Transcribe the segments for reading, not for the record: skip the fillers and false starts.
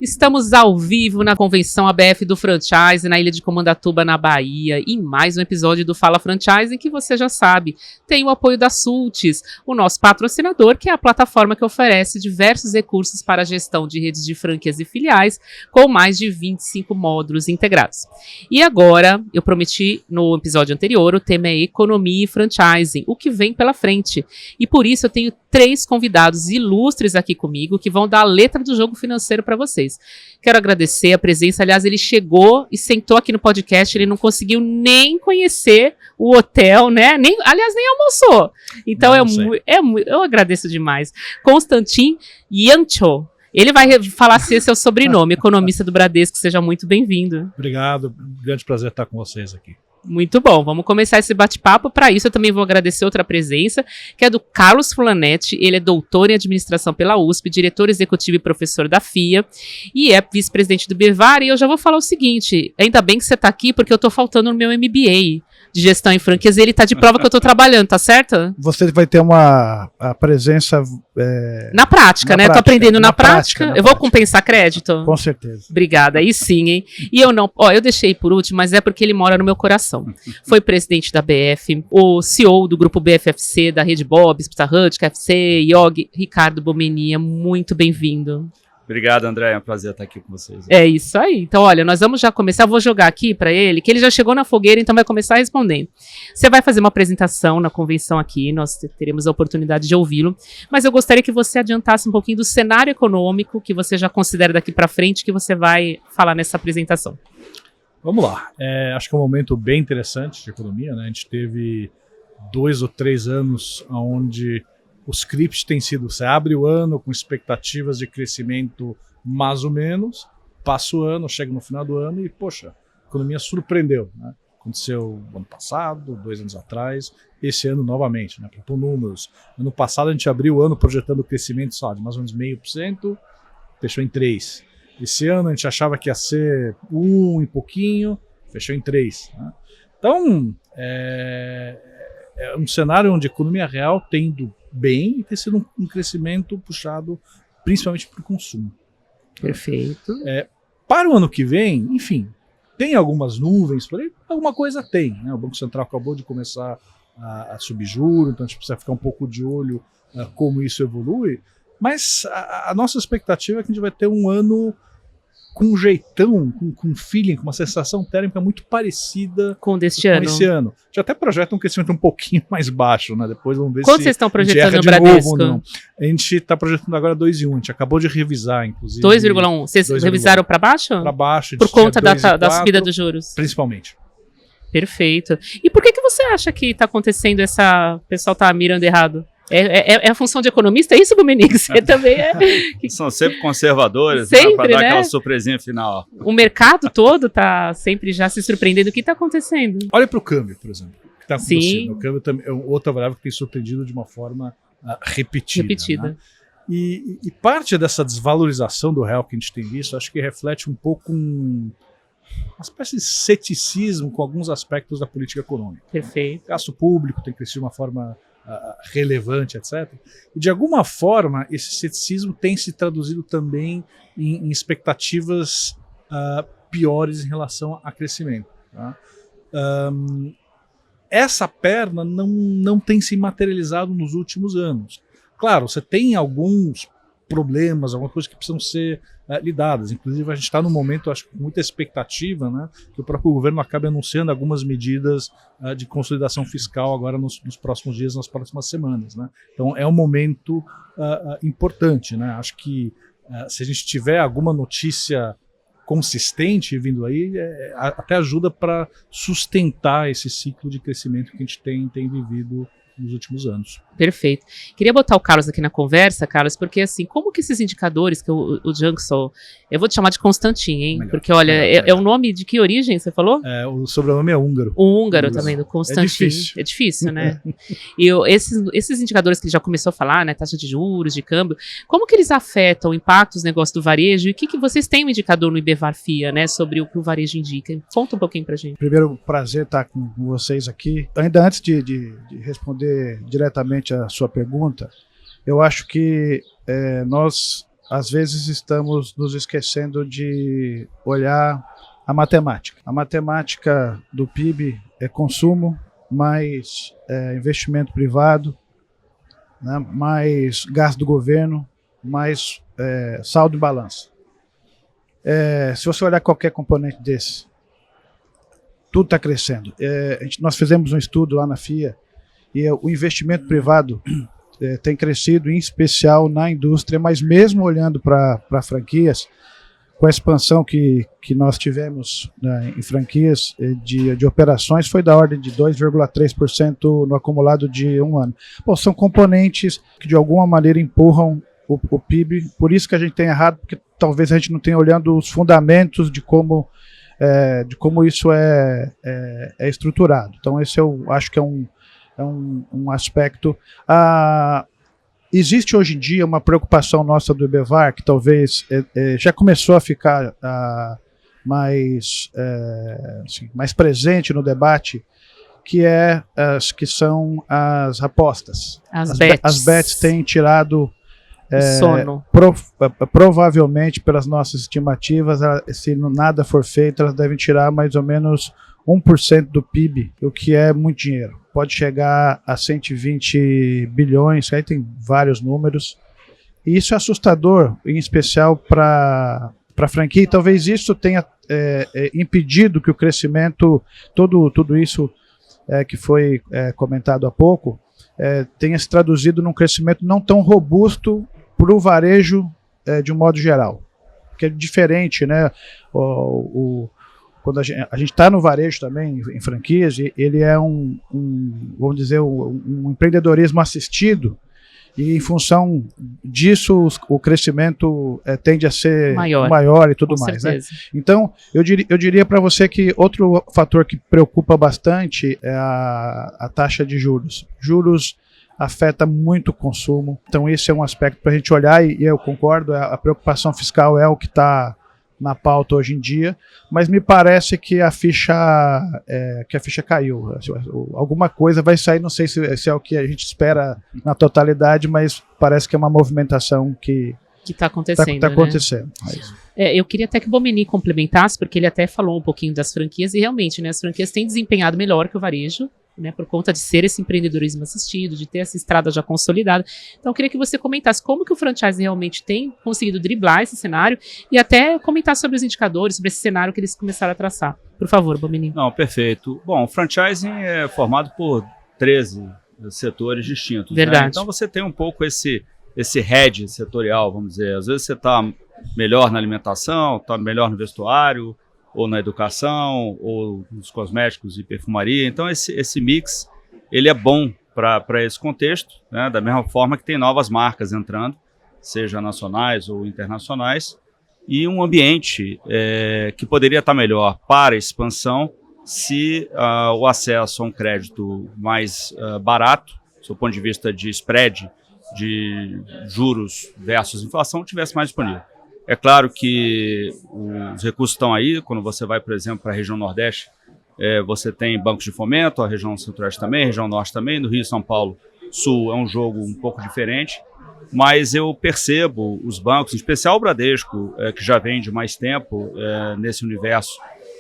Estamos ao vivo na convenção ABF do Franchise, na Ilha de Comandatuba, na Bahia, em mais um episódio do Fala Franchise, que você já sabe, tem o apoio da Sultis, o nosso patrocinador, que é a plataforma que oferece diversos recursos para a gestão de redes de franquias e filiais, com mais de 25 módulos integrados. E agora, eu prometi no episódio anterior, o tema é economia e franchising, o que vem pela frente. E por isso eu tenho 3 convidados ilustres aqui comigo, que vão dar a letra do jogo financeiro para vocês. Quero agradecer a presença. Aliás, ele chegou e sentou aqui no podcast, ele não conseguiu nem conhecer o hotel, né? Nem almoçou. Então eu agradeço demais. Constantin Yancho. Ele vai falar se esse é o sobrenome, economista do Bradesco. Seja muito bem-vindo. Obrigado, grande prazer estar com vocês aqui. Muito bom, vamos começar esse bate-papo. Para isso, eu também vou agradecer outra presença, que é do Carlos Fulanetti. Ele é doutor em administração pela USP, diretor executivo e professor da FIA, e é vice-presidente do BEVAR. E eu já vou falar o seguinte, ainda bem que você está aqui, porque eu estou faltando no meu MBA de gestão em franquias, e ele está de prova que eu estou trabalhando, tá certo? Você vai ter a presença... na prática, né? Estou aprendendo na prática. Eu vou compensar crédito? Com certeza. Obrigada, aí sim, hein? E eu não... eu deixei por último, mas é porque ele mora no meu coração. Foi presidente da BF, o CEO do grupo BFFC, da Rede Bob, Pizza Hut, KFC, Yog, Ricardo Bomenia, muito bem-vindo. Obrigado, André, é um prazer estar aqui com vocês. É isso aí. Então, olha, nós vamos já começar, eu vou jogar aqui para ele, que ele já chegou na fogueira, então vai começar respondendo. Você vai fazer uma apresentação na convenção aqui, nós teremos a oportunidade de ouvi-lo, mas eu gostaria que você adiantasse um pouquinho do cenário econômico que você já considera daqui para frente, que você vai falar nessa apresentação. Vamos lá. Acho que é um momento bem interessante de economia, né? A gente teve 2 ou 3 anos onde o script tem sido, você abre o ano com expectativas de crescimento mais ou menos, passa o ano, chega no final do ano e, poxa, a economia surpreendeu, né? Aconteceu ano passado, 2 anos atrás, esse ano novamente, né? Para pôr números. Ano passado a gente abriu o ano projetando crescimento, sabe, de mais ou menos 0,5%, fechou em 3%. Esse ano a gente achava que ia ser 1 e pouquinho, fechou em 3%. Né? Então, é um cenário onde a economia real tem ido bem e tem sido um crescimento puxado principalmente para o consumo. Perfeito. Para o ano que vem, enfim, tem algumas nuvens por aí, alguma coisa tem. Né? O Banco Central acabou de começar a subir juros, então a gente precisa ficar um pouco de olho como isso evolui, mas a nossa expectativa é que a gente vai ter um ano com um jeitão, com um feeling, com uma sensação térmica muito parecida com esse ano. A gente até projeta um crescimento um pouquinho mais baixo, né? Depois vamos ver Quanto vocês estão projetando no Bradesco? Novo, a gente está projetando agora 2,1. A gente acabou de revisar, inclusive. 2,1. Vocês revisaram para baixo? Para baixo. Por conta da subida dos juros? Principalmente. Perfeito. E por que você acha que está acontecendo o pessoal está mirando errado? É a função de economista, é isso, Domenix? Você também é. São sempre conservadores, sempre, para dar né? Aquela surpresinha final. O mercado todo está sempre já se surpreendendo. O que está acontecendo? Olha para o câmbio, por exemplo. O que está acontecendo? Sim. O câmbio também é outra variável que tem surpreendido de uma forma repetida. Né? E parte dessa desvalorização do real que a gente tem visto, acho que reflete um pouco uma espécie de ceticismo com alguns aspectos da política econômica. Perfeito. O gasto público tem crescido de uma forma relevante, etc. E de alguma forma esse ceticismo tem se traduzido também em expectativas piores em relação a crescimento. Tá? Essa perna não tem se materializado nos últimos anos. Claro, você tem alguns problemas, algumas coisas que precisam ser lidadas. Inclusive, a gente está num momento, acho com muita expectativa, né, que o próprio governo acabe anunciando algumas medidas de consolidação fiscal agora nos próximos dias, nas próximas semanas. Né? Então, é um momento importante. Né? Acho que se a gente tiver alguma notícia consistente vindo aí, até ajuda para sustentar esse ciclo de crescimento que a gente tem vivido nos últimos anos. Perfeito. Queria botar o Carlos aqui na conversa, Carlos, porque assim, como que esses indicadores que o Jankson, eu vou te chamar de Constantin, hein? Melhor. Porque olha, é um nome de que origem, você falou? O sobrenome é húngaro. O húngaro também, do Constantin. É difícil, né? E esses indicadores que ele já começou a falar, né, taxa de juros, de câmbio, como que eles afetam o impacto dos negócios do varejo e o que vocês têm um indicador no IBEVAR FIA, né, sobre o que o varejo indica? Conta um pouquinho pra gente. Primeiro, prazer estar com vocês aqui. Ainda antes de responder diretamente a sua pergunta, eu acho que nós às vezes estamos nos esquecendo de olhar a matemática. A matemática do PIB é consumo, mais investimento privado, né, mais gasto do governo, mais saldo e balanço. Se você olhar qualquer componente desse, tudo está crescendo. Nós fizemos um estudo lá na FIA e o investimento privado tem crescido, em especial na indústria, mas mesmo olhando para franquias, com a expansão que nós tivemos, né, em franquias de operações, foi da ordem de 2,3% no acumulado de um ano. Bom, são componentes que de alguma maneira empurram o PIB, por isso que a gente tem errado, porque talvez a gente não tenha olhando os fundamentos de como isso é estruturado. Então esse eu acho que é um aspecto. Existe hoje em dia uma preocupação nossa do IBEVAR, que talvez já começou a ficar mais presente no debate, que são as apostas. As bets. As bets têm tirado sono. Provavelmente, pelas nossas estimativas, se nada for feito, elas devem tirar mais ou menos 1% do PIB, o que é muito dinheiro. Pode chegar a 120 bilhões, aí tem vários números. E isso é assustador, em especial para a franquia. E talvez isso tenha impedido que o crescimento, tudo isso que foi comentado há pouco, tenha se traduzido num crescimento não tão robusto para o varejo de um modo geral. Que é diferente, né? Quando a gente está no varejo também, em franquias, ele é vamos dizer, um empreendedorismo assistido, e em função disso o crescimento tende a ser maior e tudo mais. Né? Então, eu diria para você que outro fator que preocupa bastante é a taxa de juros. Juros afeta muito o consumo, então esse é um aspecto para a gente olhar, e eu concordo, a preocupação fiscal é o que está na pauta hoje em dia, mas me parece que a ficha caiu. Alguma coisa vai sair, não sei se é o que a gente espera na totalidade, mas parece que é uma movimentação que está acontecendo. Tá acontecendo. Eu queria até que o Bomini complementasse, porque ele até falou um pouquinho das franquias, e realmente, né, as franquias têm desempenhado melhor que o varejo, né, por conta de ser esse empreendedorismo assistido, de ter essa estrada já consolidada. Então eu queria que você comentasse como que o franchise realmente tem conseguido driblar esse cenário, e até comentar sobre os indicadores, sobre esse cenário que eles começaram a traçar. Por favor, Bomini. Não, perfeito. Bom, o franchising é formado por 13 setores distintos. Verdade. Né? Então você tem um pouco esse head setorial, vamos dizer. Às vezes você está melhor na alimentação, está melhor no vestuário, ou na educação, ou nos cosméticos e perfumaria. Então esse mix, ele é bom para esse contexto, né? Da mesma forma que tem novas marcas entrando, seja nacionais ou internacionais, e um ambiente que poderia estar melhor para a expansão se o acesso a um crédito mais barato, do ponto de vista de spread, de juros versus inflação, tivesse mais disponível. É claro que os recursos estão aí. Quando você vai, por exemplo, para a região Nordeste, você tem bancos de fomento, a região Centro-Oeste também, a região Norte também, no Rio e São Paulo Sul é um jogo um pouco diferente, mas eu percebo os bancos, em especial o Bradesco, que já vem de mais tempo nesse universo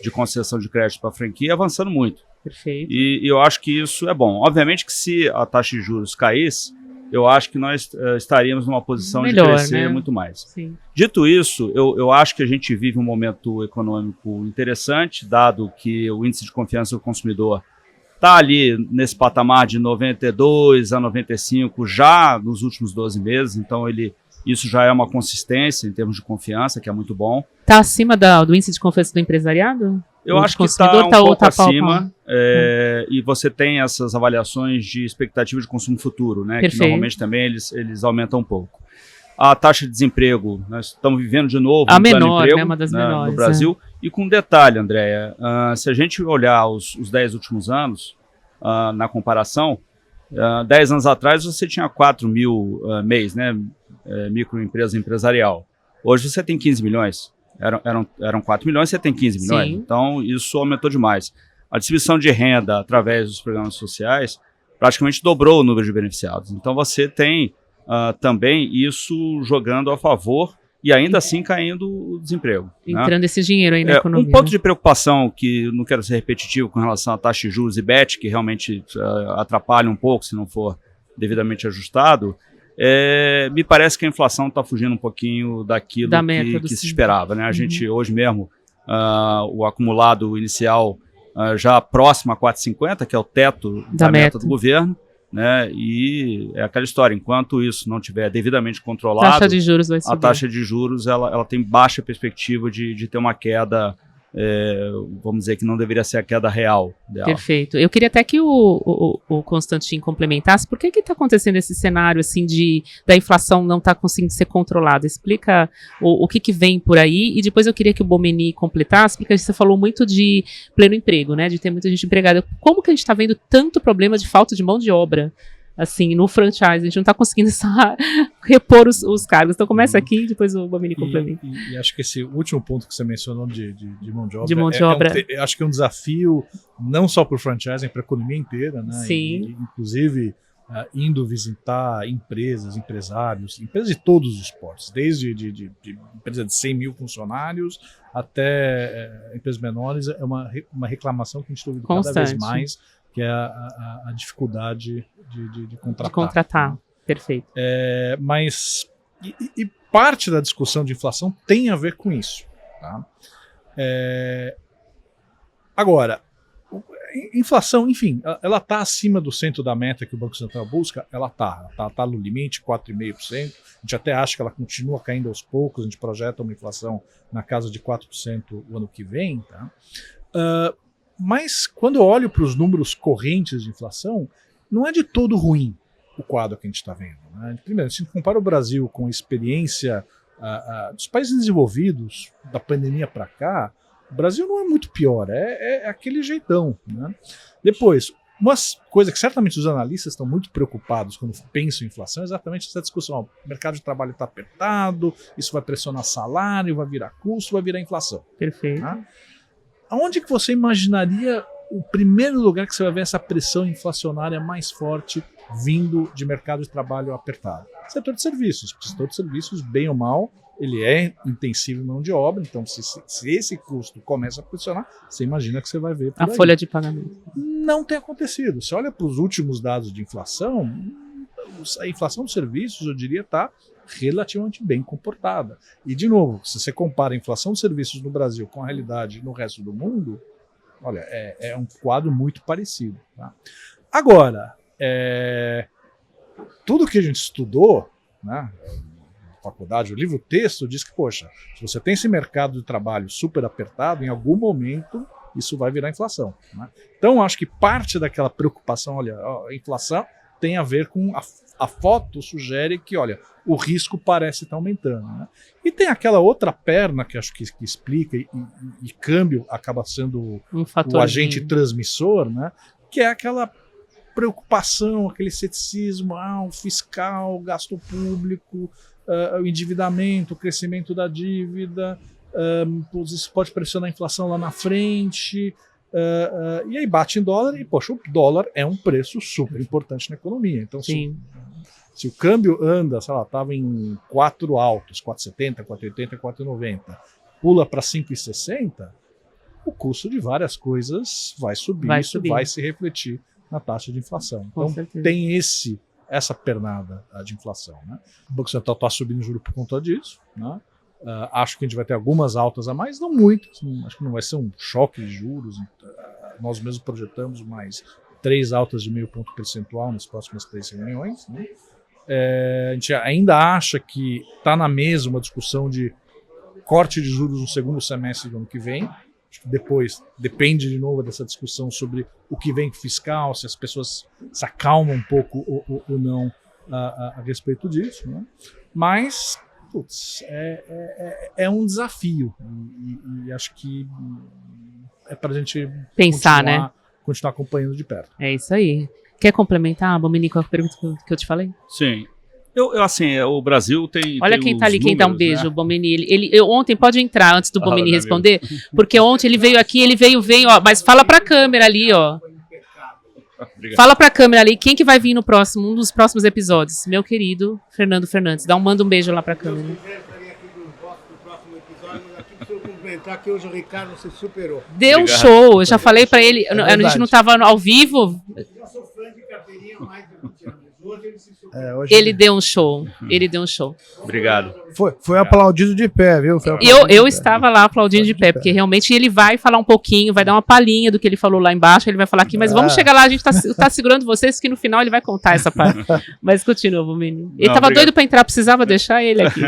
de concessão de crédito para a franquia, avançando muito. Perfeito. E eu acho que isso é bom. Obviamente que se a taxa de juros caísse, eu acho que nós estaríamos numa posição melhor, de crescer, né? Muito mais. Sim. Dito isso, eu acho que a gente vive um momento econômico interessante, dado que o índice de confiança do consumidor está ali nesse patamar de 92 a 95 já nos últimos 12 meses, então isso já é uma consistência em termos de confiança, que é muito bom. Está acima do índice de confiança do empresariado? Eu acho que está um pouco acima, e você tem essas avaliações de expectativa de consumo futuro, né? Perfeito. Que normalmente também eles aumentam um pouco. A taxa de desemprego, nós estamos vivendo de novo a menor, emprego, né? Uma das menores, no Brasil. E com um detalhe, Andréia, se a gente olhar os 10 últimos anos, na comparação, 10 anos atrás você tinha 4 mil MEIs, né? Microempresa empresarial. Hoje você tem 15 milhões. Eram 4 milhões, você tem 15 milhões. Sim. Então, isso aumentou demais. A distribuição de renda através dos programas sociais praticamente dobrou o número de beneficiados. Então, você tem também isso jogando a favor e ainda assim caindo o desemprego. Entrando esse dinheiro aí na economia. Um ponto de preocupação, que não quero ser repetitivo com relação à taxa de juros e BET, que realmente atrapalha um pouco se não for devidamente ajustado, me parece que a inflação está fugindo um pouquinho daquilo que se esperava. Né? A gente hoje mesmo, o acumulado inicial já próximo a 4,50, que é o teto da meta do governo, né? E é aquela história, enquanto isso não estiver devidamente controlado, taxa de juros vai subir. A taxa de juros ela tem baixa perspectiva de ter uma queda, vamos dizer que não deveria ser a queda real dela. Perfeito. Eu queria até que o Constantin complementasse por que está acontecendo esse cenário assim da inflação não estar conseguindo ser controlada. Explica o que vem por aí, e depois eu queria que o Bomeni completasse, porque você falou muito de pleno emprego, né, de ter muita gente empregada. Como que a gente está vendo tanto problema de falta de mão de obra assim, no franchise? A gente não está conseguindo repor os cargos. Então começa aqui e depois o Bomeni complementa. E acho que esse último ponto que você mencionou de mão de obra, acho que é um desafio não só para o franchising, para a economia inteira, né? Sim. Inclusive indo visitar empresas, empresários, empresas de todos os portos, desde de empresa de 100 mil funcionários até empresas menores, é uma reclamação que a gente está ouvindo cada vez mais, que é a dificuldade de contratar. De contratar, perfeito. Mas parte da discussão de inflação tem a ver com isso. Tá? Agora, inflação, enfim, ela está acima do centro da meta que o Banco Central busca, ela está no limite, 4,5%. A gente até acha que ela continua caindo aos poucos, a gente projeta uma inflação na casa de 4% o ano que vem. Tá? Mas quando eu olho para os números correntes de inflação, não é de todo ruim o quadro que a gente está vendo. Né? Primeiro, se a gente compara o Brasil com a experiência dos países desenvolvidos, da pandemia para cá, o Brasil não é muito pior, é aquele jeitão. Né? Depois, uma coisa que certamente os analistas estão muito preocupados quando pensam em inflação é exatamente essa discussão. O mercado de trabalho está apertado, isso vai pressionar salário, vai virar custo, vai virar inflação. Perfeito. Tá? Aonde que você imaginaria o primeiro lugar que você vai ver essa pressão inflacionária mais forte vindo de mercado de trabalho apertado? Setor de serviços. O setor de serviços, bem ou mal, ele é intensivo em mão de obra, então se esse custo começa a pressionar, você imagina que você vai ver por aí. A folha de pagamento. Não tem acontecido. Você olha para os últimos dados de inflação, a inflação dos serviços, eu diria, está relativamente bem comportada. E, de novo, se você compara a inflação de serviços no Brasil com a realidade no resto do mundo, olha, é um quadro muito parecido. Tá? Agora, tudo que a gente estudou, né, na faculdade, o livro-texto diz que, poxa, se você tem esse mercado de trabalho super apertado, em algum momento isso vai virar inflação. Né? Então, acho que parte daquela preocupação, olha, a inflação tem a ver com a foto sugere que, olha, o risco parece estar aumentando. Né? E tem aquela outra perna que acho que explica, e câmbio acaba sendo o agente transmissor, né? Que é aquela preocupação, aquele ceticismo, o fiscal, o gasto público, o endividamento, o crescimento da dívida, isso pode pressionar a inflação lá na frente. E aí bate em dólar e, poxa, o dólar é um preço super importante na economia. Então, se o câmbio anda, sei lá, estava em 4 altos, 4,70, 4,80, 4,90, pula para 5,60, o custo de várias coisas vai subir, vai se refletir na taxa de inflação. Então, tem essa pernada de inflação. Né? O Banco Central está subindo o juro por conta disso, né? Acho que a gente vai ter algumas altas a mais, não muitas, acho que não vai ser um choque de juros. Nós mesmos projetamos mais 3 altas de 0,5 ponto percentual nas próximas 3 reuniões. Né? A gente ainda acha que está na mesa uma discussão de corte de juros no segundo semestre do ano que vem. Acho que depois depende de novo dessa discussão sobre o que vem fiscal, se as pessoas se acalmam um pouco ou não a respeito disso. Né? Mas é um desafio e acho que é para a gente pensar, né? Continuar acompanhando de perto. É isso aí. Quer complementar, Bomeni, com a pergunta que eu te falei? Sim. Assim, o Brasil tem. Olha tem quem tá ali, quem dá um beijo, né? o Bomeni. Ele ontem, pode entrar antes do Bomeni responder, porque ontem ele veio aqui, ó, mas fala pra câmera ali, ó. Obrigado. Fala pra câmera ali, quem que vai vir no próximo, um dos próximos episódios? Meu querido Fernando Fernandes. Manda um beijo lá pra câmera. Comentar que hoje o Ricardo se superou. Deu um Obrigado. show, eu já falei pra ele, a gente não tava ao vivo, Eu sou fã de carteirinha há mais de 20 anos. Hoje ele se superou. ele deu um show, ele deu um show. Obrigado. Foi aplaudido de pé, viu? Foi E aplaudido de eu pé. estava lá aplaudindo de pé, porque realmente ele vai falar um pouquinho, vai dar uma palhinha do que ele falou lá embaixo, ele vai falar aqui, mas vamos chegar lá, a gente tá segurando vocês, que no final ele vai contar essa parte. Mas continua, menino. Ele Não, tava obrigado. doido pra entrar, precisava deixar ele aqui.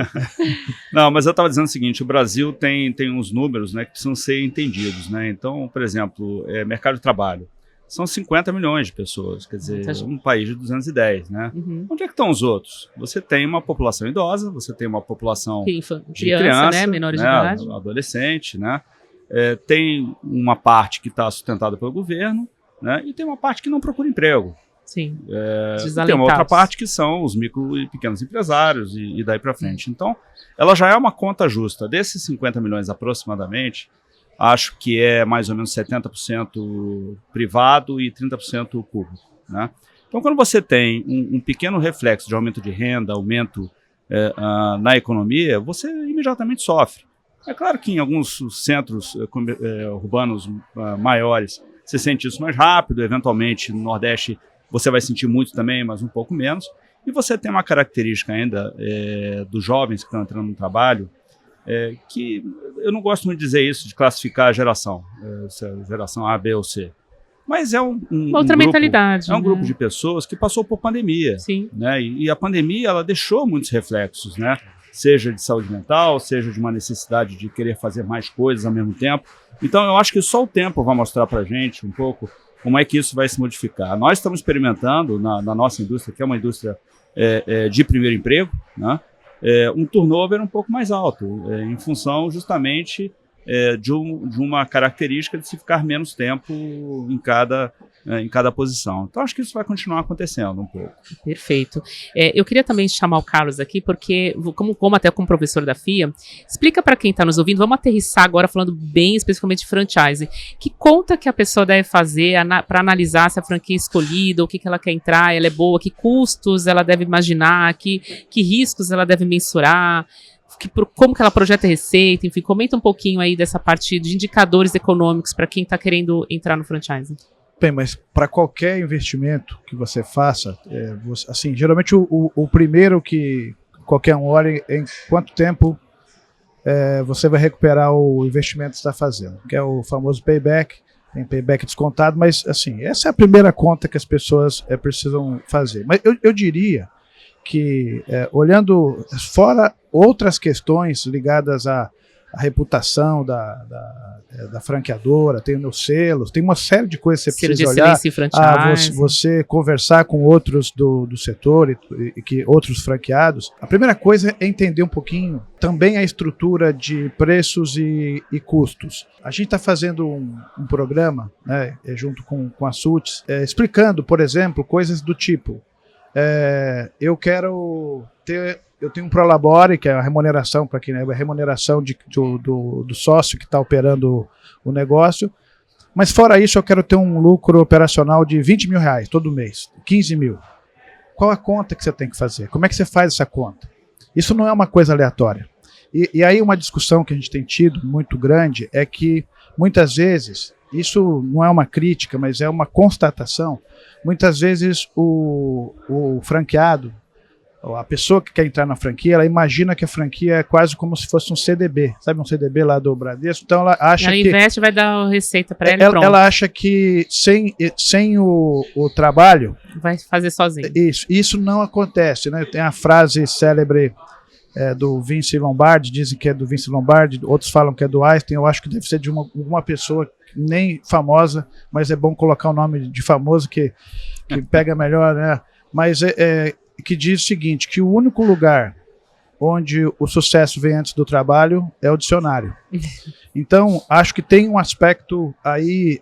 Não, mas eu estava dizendo o seguinte, o Brasil tem uns números, né, que precisam ser entendidos, né? Então, por exemplo, mercado de trabalho. São 50 milhões de pessoas, quer dizer, Muita gente. um país de 210, né? Uhum. Onde é que estão os outros? Você tem uma população idosa, você tem uma população de Criança, né? Menores de idade. adolescente, né? Tem uma parte que está sustentada pelo governo, né? E tem uma parte que não procura emprego. Sim. Tem uma outra parte que são os micro e pequenos empresários e daí para frente. Então, ela já é uma conta justa. Desses 50 milhões aproximadamente, acho que é mais ou menos 70% privado e 30% público, né? Então, quando você tem um pequeno reflexo de aumento de renda, aumento na economia, você imediatamente sofre. É claro que em alguns centros urbanos maiores você sente isso mais rápido, eventualmente no Nordeste você vai sentir muito também, mas um pouco menos. E você tem uma característica ainda dos jovens que estão entrando no trabalho, que eu não gosto muito de dizer isso, de classificar a geração, se é geração A, B ou C. Mas é Outra grupo, mentalidade. é um né? grupo de pessoas que passou por pandemia. Sim. Né? E a pandemia ela deixou muitos reflexos, né? Seja de saúde mental, seja de uma necessidade de querer fazer mais coisas ao mesmo tempo. Então eu acho que só o tempo vai mostrar para a gente um pouco como é que isso vai se modificar. Nós estamos experimentando na nossa indústria, que é uma indústria de primeiro emprego, né? Um turnover um pouco mais alto, em função justamente de uma característica de se ficar menos tempo em cada posição. Então, acho que isso vai continuar acontecendo um pouco. Perfeito. Eu queria também chamar o Carlos aqui, porque, como até como professor da FIA, explica para quem está nos ouvindo, vamos aterrissar agora falando bem especificamente de franchise. Que conta que a pessoa deve fazer para analisar se a franquia é escolhida, o que ela quer entrar, ela é boa, que custos ela deve imaginar, que riscos ela deve mensurar, como que ela projeta receita, enfim, comenta um pouquinho aí dessa parte de indicadores econômicos para quem está querendo entrar no franchise. Bem, mas para qualquer investimento que você faça, assim, geralmente o primeiro que qualquer um olha em quanto tempo você vai recuperar o investimento que está fazendo, que é o famoso payback. Tem payback descontado, mas assim, essa é a primeira conta que as pessoas precisam fazer. Mas eu diria que, olhando fora outras questões ligadas à reputação da franqueadora, tem os selos, tem uma série de coisas que você precisa olhar. Você conversar com outros do setor e outros franqueados. A primeira coisa é entender um pouquinho também a estrutura de preços e custos. A gente está fazendo um programa, né, junto com a SUTS, explicando, por exemplo, coisas do tipo: eu tenho um Prolabore, que é a remuneração para quem é a remuneração do sócio que está operando o negócio, mas fora isso eu quero ter um lucro operacional de R$20 mil todo mês, 15 mil. Qual a conta que você tem que fazer? Como é que você faz essa conta? Isso não é uma coisa aleatória. E aí uma discussão que a gente tem tido muito grande é que muitas vezes, isso não é uma crítica, mas é uma constatação, muitas vezes o franqueado, a pessoa que quer entrar na franquia, ela imagina que a franquia é quase como se fosse um CDB, sabe, um CDB lá do Bradesco, então ela acha ela que... investe, vai dar a receita para ela e pronto. Ela acha que sem o trabalho... vai fazer sozinho. Isso não acontece, né? Tem a frase célebre do Vince Lombardi, dizem que é do Vince Lombardi, outros falam que é do Einstein, eu acho que deve ser de uma pessoa nem famosa, mas é bom colocar o nome de famoso que pega melhor, né? Mas que diz o seguinte, que o único lugar onde o sucesso vem antes do trabalho é o dicionário. Então, acho que tem um aspecto aí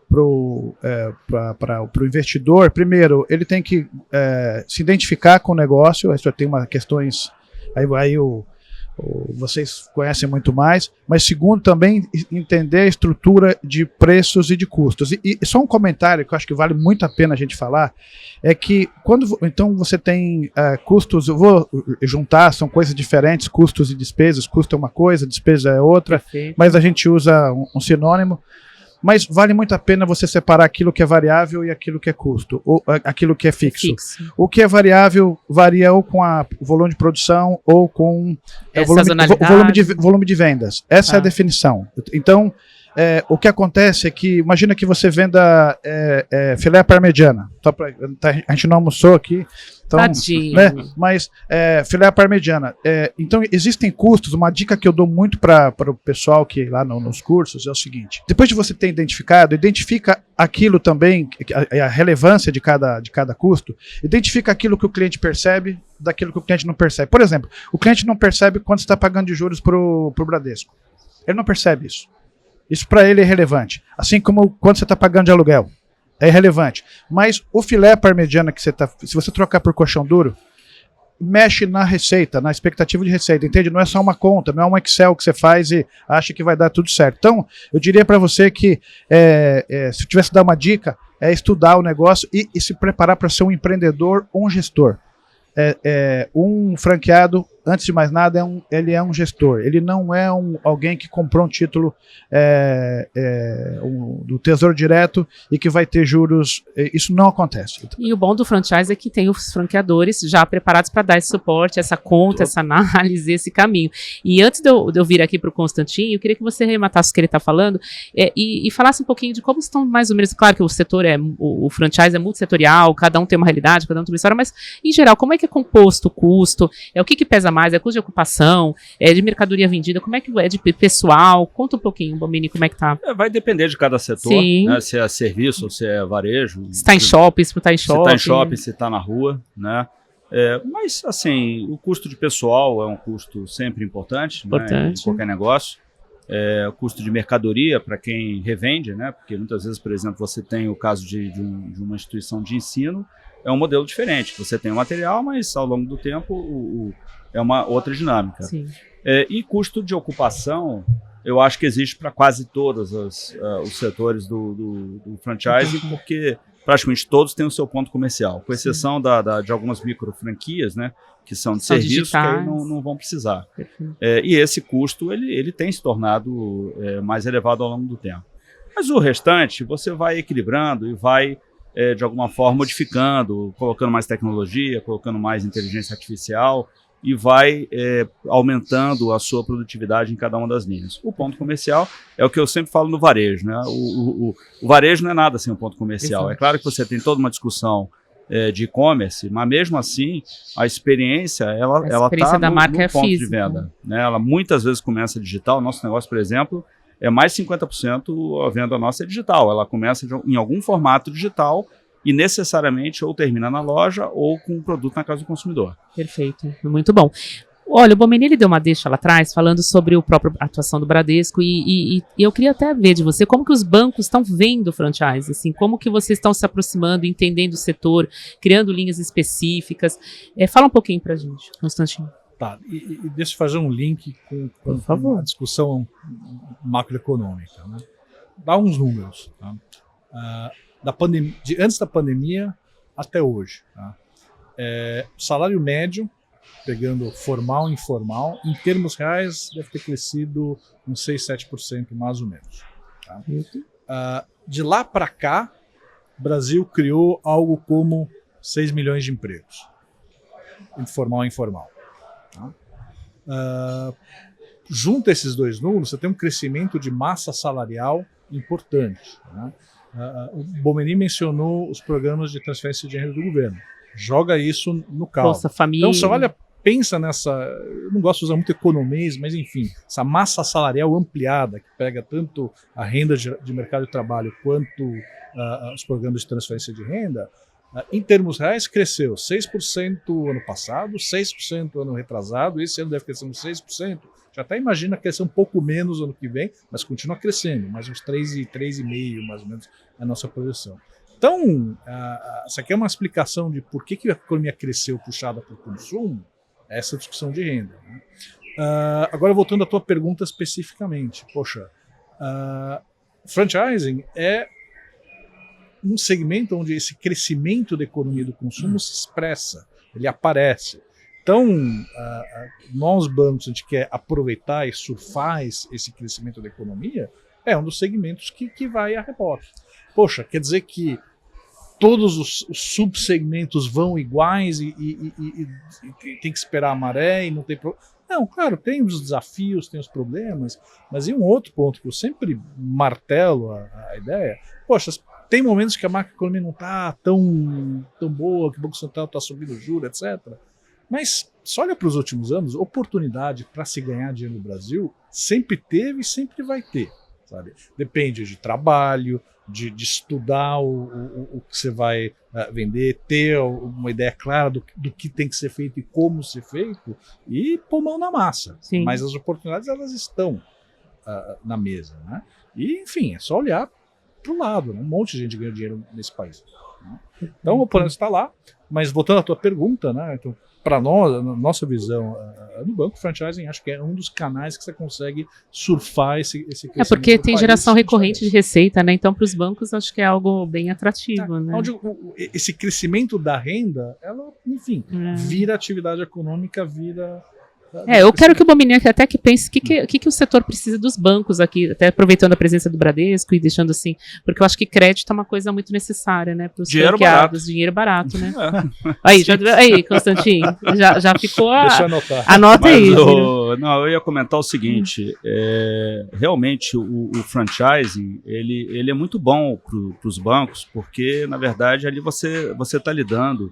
para o investidor. Primeiro, ele tem que se identificar com o negócio, aí só tem questões, aí o vocês conhecem muito mais, mas segundo também entender a estrutura de preços e de custos. E só um comentário que eu acho que vale muito a pena a gente falar, é que quando então você tem custos, eu vou juntar, são coisas diferentes, custos e despesas, custo é uma coisa, despesa é outra, Perfeito. mas a gente usa um sinônimo. Mas vale muito a pena você separar aquilo que é variável e aquilo que é custo, ou aquilo que é fixo. O que é variável varia ou com o volume de produção ou com o volume de vendas. Essa é a definição. Então, o que acontece é que, imagina que você venda filé parmegiana. A gente não almoçou aqui. Então, né, mas filé parmegiana. Então, existem custos. Uma dica que eu dou muito para o pessoal que lá nos cursos é o seguinte: depois de você ter identificado, identifica aquilo também, a relevância de cada custo, identifica aquilo que o cliente percebe daquilo que o cliente não percebe. Por exemplo, o cliente não percebe quanto está pagando de juros para o Bradesco. Ele não percebe isso. Isso para ele é irrelevante. Assim como quanto você está pagando de aluguel. É irrelevante. Mas o filé parmegiana que se você trocar por colchão duro, mexe na receita, na expectativa de receita, entende? Não é só uma conta, não é um Excel que você faz e acha que vai dar tudo certo. Então, eu diria para você que, se eu tivesse que dar uma dica, é estudar o negócio e se preparar para ser um empreendedor ou um gestor. Um franqueado, antes de mais nada, ele é um gestor. Ele não é alguém que comprou um título do Tesouro Direto e que vai ter juros. Isso não acontece. E o bom do franchise é que tem os franqueadores já preparados para dar esse suporte, essa conta, essa análise, esse caminho. E antes de eu vir aqui para o Constantinho, eu queria que você rematasse o que ele está falando e falasse um pouquinho de como estão mais ou menos. Claro que o setor o franchise é multissetorial, cada um tem uma realidade, cada um tem uma história, mas em geral, como é que é composto o custo? O que pesa mais? É custo de ocupação? É de mercadoria vendida? Como é que é de pessoal? Conta um pouquinho, Bomini, como é que tá? Vai depender de cada setor, né? Se é serviço, se é varejo. Se está em shopping, se não está em shopping. Se está em shopping, se está na rua, né? Mas, assim, o custo de pessoal é um custo sempre importante. Né, em qualquer negócio. O custo de mercadoria para quem revende, né? Porque muitas vezes, por exemplo, você tem o caso de uma instituição de ensino, é um modelo diferente. Você tem o material, mas ao longo do tempo é uma outra dinâmica. E custo de ocupação, eu acho que existe para quase todos os setores do franchising, porque praticamente todos têm o seu ponto comercial, com exceção de algumas micro franquias, né, que são de serviço, que aí não vão precisar. E esse custo ele tem se tornado mais elevado ao longo do tempo. Mas o restante, você vai equilibrando e vai, de alguma forma, modificando, colocando mais tecnologia, colocando mais inteligência artificial e vai aumentando a sua produtividade em cada uma das linhas. O ponto comercial é o que eu sempre falo no varejo, né? O varejo não é nada sem um ponto comercial. É claro que você tem toda uma discussão de e-commerce, mas mesmo assim a experiência ela está no ponto de venda. Né? Ela muitas vezes começa digital. Nosso negócio, por exemplo, é mais de 50% a venda nossa é digital. Ela começa em algum formato digital e necessariamente ou termina na loja ou com um produto na casa do consumidor. Perfeito, muito bom. Olha, o Bomini, ele deu uma deixa lá atrás, falando sobre a própria atuação do Bradesco, e eu queria até ver de você como que os bancos estão vendo o franchise, assim, como que vocês estão se aproximando, entendendo o setor, criando linhas específicas. Fala um pouquinho pra gente, Constantinho. Tá, e deixa eu fazer um link com a discussão macroeconômica. Né? Dá uns números. Tá? Antes da pandemia até hoje. Tá? Salário médio, pegando formal e informal, em termos reais, deve ter crescido uns 6, 7% mais ou menos. Tá? De lá para cá, o Brasil criou algo como 6 milhões de empregos, formal e informal. Tá? Junto a esses dois números, você tem um crescimento de massa salarial importante. Né? O Bomini mencionou os programas de transferência de renda do governo. Joga isso no caldo. Então você olha, pensa nessa, eu não gosto de usar muito economês, mas enfim, essa massa salarial ampliada que pega tanto a renda de mercado de trabalho quanto os programas de transferência de renda, em termos reais cresceu 6% ano passado, 6% ano retrasado, esse ano deve crescer uns 6%, já até imagina crescer um pouco menos ano que vem, mas continua crescendo, mais uns 3,5% mais ou menos a nossa projeção. Então, isso aqui é uma explicação de por que a economia cresceu puxada por consumo, essa discussão de renda. Né? Agora, voltando à tua pergunta especificamente. Poxa, franchising é um segmento onde esse crescimento da economia do consumo se expressa, ele aparece. Então, nós bancos, a gente quer aproveitar e surfar esse crescimento da economia, é um dos segmentos que vai a rebote. Poxa, quer dizer que todos os subsegmentos vão iguais e tem que esperar a maré e não tem problema. Não, claro, tem os desafios, tem os problemas, mas em um outro ponto que eu sempre martelo a ideia, poxa, tem momentos que a macroeconomia não está tão boa, que o Banco Central está subindo juros, etc. Mas só olha para os últimos anos, oportunidade para se ganhar dinheiro no Brasil sempre teve e sempre vai ter. Sabe? Depende de trabalho, de estudar o que você vai vender, ter uma ideia clara do que tem que ser feito e como ser feito, e pôr mão na massa. Sim. Mas as oportunidades, elas estão na mesa. Né? E, enfim, é só olhar para o lado. Né? Um monte de gente ganha dinheiro nesse país. Né? Então, o oportunidade está lá. Mas, voltando à tua pergunta, né? Então, para nós, a nossa visão no banco, franchising acho que é um dos canais que você consegue surfar esse crescimento. Porque tem país, geração recorrente de receita, né? Então, para os bancos, acho que é algo bem atrativo, né? Onde esse crescimento da renda, ela, enfim, vira atividade econômica, vira... Eu quero que o Bomini até que pense o que o setor precisa dos bancos aqui, até aproveitando a presença do Bradesco e deixando assim, porque eu acho que crédito é uma coisa muito necessária, né, para os franqueados, dinheiro barato, né? Aí, Constantino, já ficou Deixa eu anotar. Anota aí. Não, eu ia comentar o seguinte, realmente o franchising, ele é muito bom para os bancos, porque, na verdade, ali você está lidando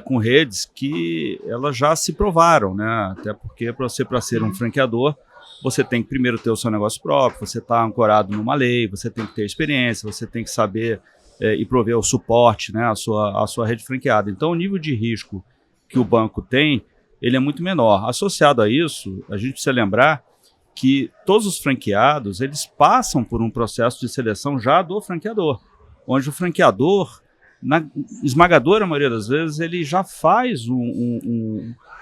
com redes que elas já se provaram, né? Até porque para ser um franqueador, você tem que primeiro ter o seu negócio próprio, você está ancorado numa lei, você tem que ter experiência, você tem que saber e prover o suporte, né, a sua rede franqueada. Então, o nível de risco que o banco tem, ele é muito menor. Associado a isso, a gente precisa lembrar que todos os franqueados, eles passam por um processo de seleção já do franqueador, onde o franqueador, na esmagadora maioria das vezes, ele já faz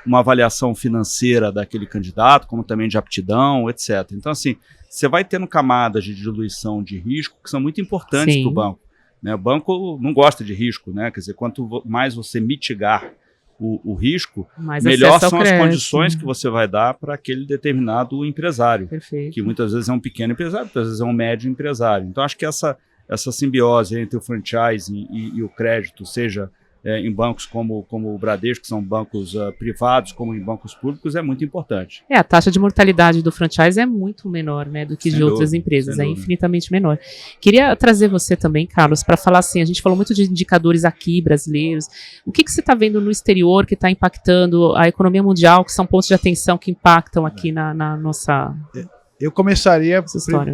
uma avaliação financeira daquele candidato, como também de aptidão, etc. Então, assim, você vai tendo camadas de diluição de risco que são muito importantes para o banco. Né? O banco não gosta de risco, né? Quer dizer, quanto mais você mitigar o risco, melhor são as condições que você vai dar para aquele determinado empresário. Perfeito. Que muitas vezes é um pequeno empresário, muitas vezes é um médio empresário. Então, acho que essa simbiose entre o franchising e o crédito, seja em bancos como o Bradesco, que são bancos privados, como em bancos públicos, é muito importante. A taxa de mortalidade do franchise é muito menor, né, do que de outras empresas, é infinitamente menor. Queria trazer você também, Carlos, para falar assim, a gente falou muito de indicadores aqui, brasileiros, o que você está vendo no exterior que está impactando a economia mundial, que são pontos de atenção que impactam aqui na nossa... Eu começaria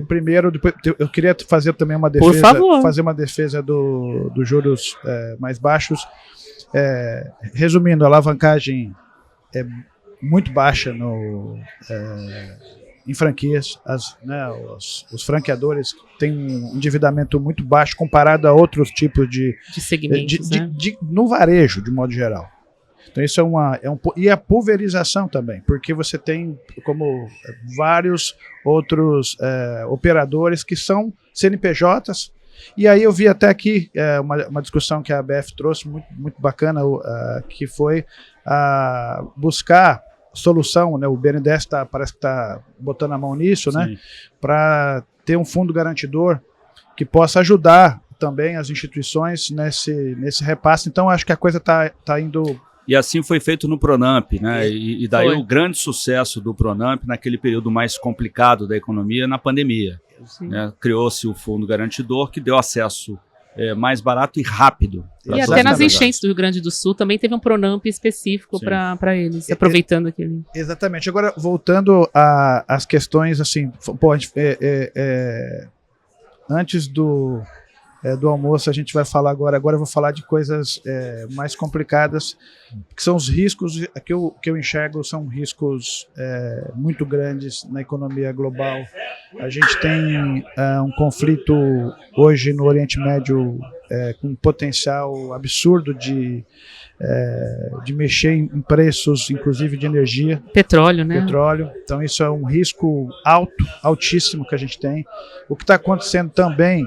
primeiro, depois, eu queria fazer também uma defesa, por favor, fazer uma defesa dos juros mais baixos. Resumindo, a alavancagem é muito baixa em franquias. Os franqueadores têm um endividamento muito baixo comparado a outros tipos de segmentos, no varejo, de modo geral. Então isso e a pulverização também, porque você tem como vários outros operadores que são CNPJs, e aí eu vi até aqui uma discussão que a ABF trouxe muito, muito bacana, que foi buscar solução, né? O BNDES parece que está botando a mão nisso, né? Para ter um fundo garantidor que possa ajudar também as instituições nesse repasse. Então acho que a coisa está indo... E assim foi feito no Pronamp, né? E daí o grande sucesso do Pronamp naquele período mais complicado da economia, na pandemia. Né? Criou-se o Fundo Garantidor, que deu acesso mais barato e rápido. E até nas enchentes do Rio Grande do Sul também teve um Pronamp específico para eles, aproveitando aquele... Exatamente. Agora, voltando às questões, assim, antes do almoço a gente vai falar agora eu vou falar de coisas mais complicadas, que são os riscos que eu enxergo, são riscos muito grandes na economia global. A gente tem um conflito hoje no Oriente Médio com um potencial absurdo de mexer em preços, inclusive de energia. Petróleo, né? Petróleo. Então isso é um risco altíssimo que a gente tem. O que está acontecendo também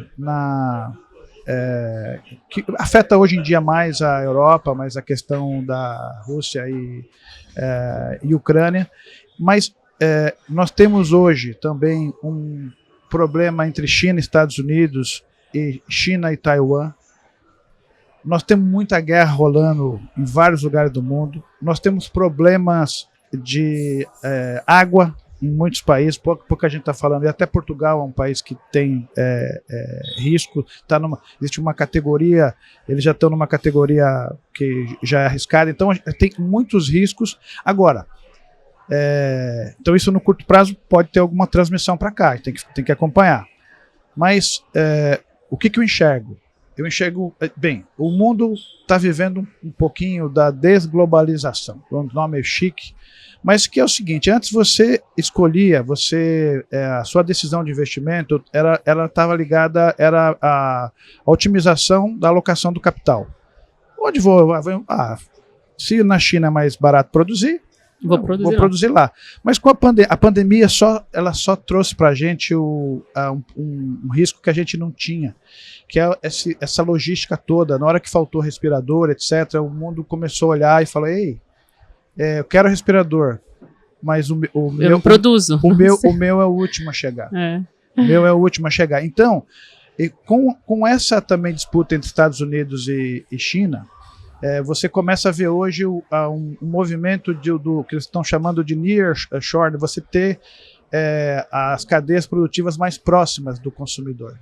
que afeta hoje em dia mais a Europa, mas a questão da Rússia e Ucrânia. Mas nós temos hoje também um problema entre China e Estados Unidos e China e Taiwan. Nós temos muita guerra rolando em vários lugares do mundo. Nós temos problemas de água em muitos países, pouca gente está falando, e até Portugal é um país que tem risco, existe uma categoria, eles já estão numa categoria que já é arriscada, então tem muitos riscos. Agora, então isso no curto prazo pode ter alguma transmissão para cá, tem que acompanhar. Mas o que eu enxergo? Eu enxergo, bem, o mundo está vivendo um pouquinho da desglobalização, o nome é chique, mas que é o seguinte: antes você escolhia, a sua decisão de investimento, ela estava ligada, era a otimização da alocação do capital. Onde se na China é mais barato produzir, vou produzir lá. Mas com a pandemia ela só trouxe para a gente um risco que a gente não tinha, que é essa logística toda. Na hora que faltou respirador, etc., o mundo começou a olhar e falou: ei, eu quero respirador, mas eu não produzo. O meu é o último a chegar. O meu é o último a chegar. Então, com essa também disputa entre Estados Unidos e China, você começa a ver hoje um movimento do que eles estão chamando de nearshore, você ter as cadeias produtivas mais próximas do consumidor.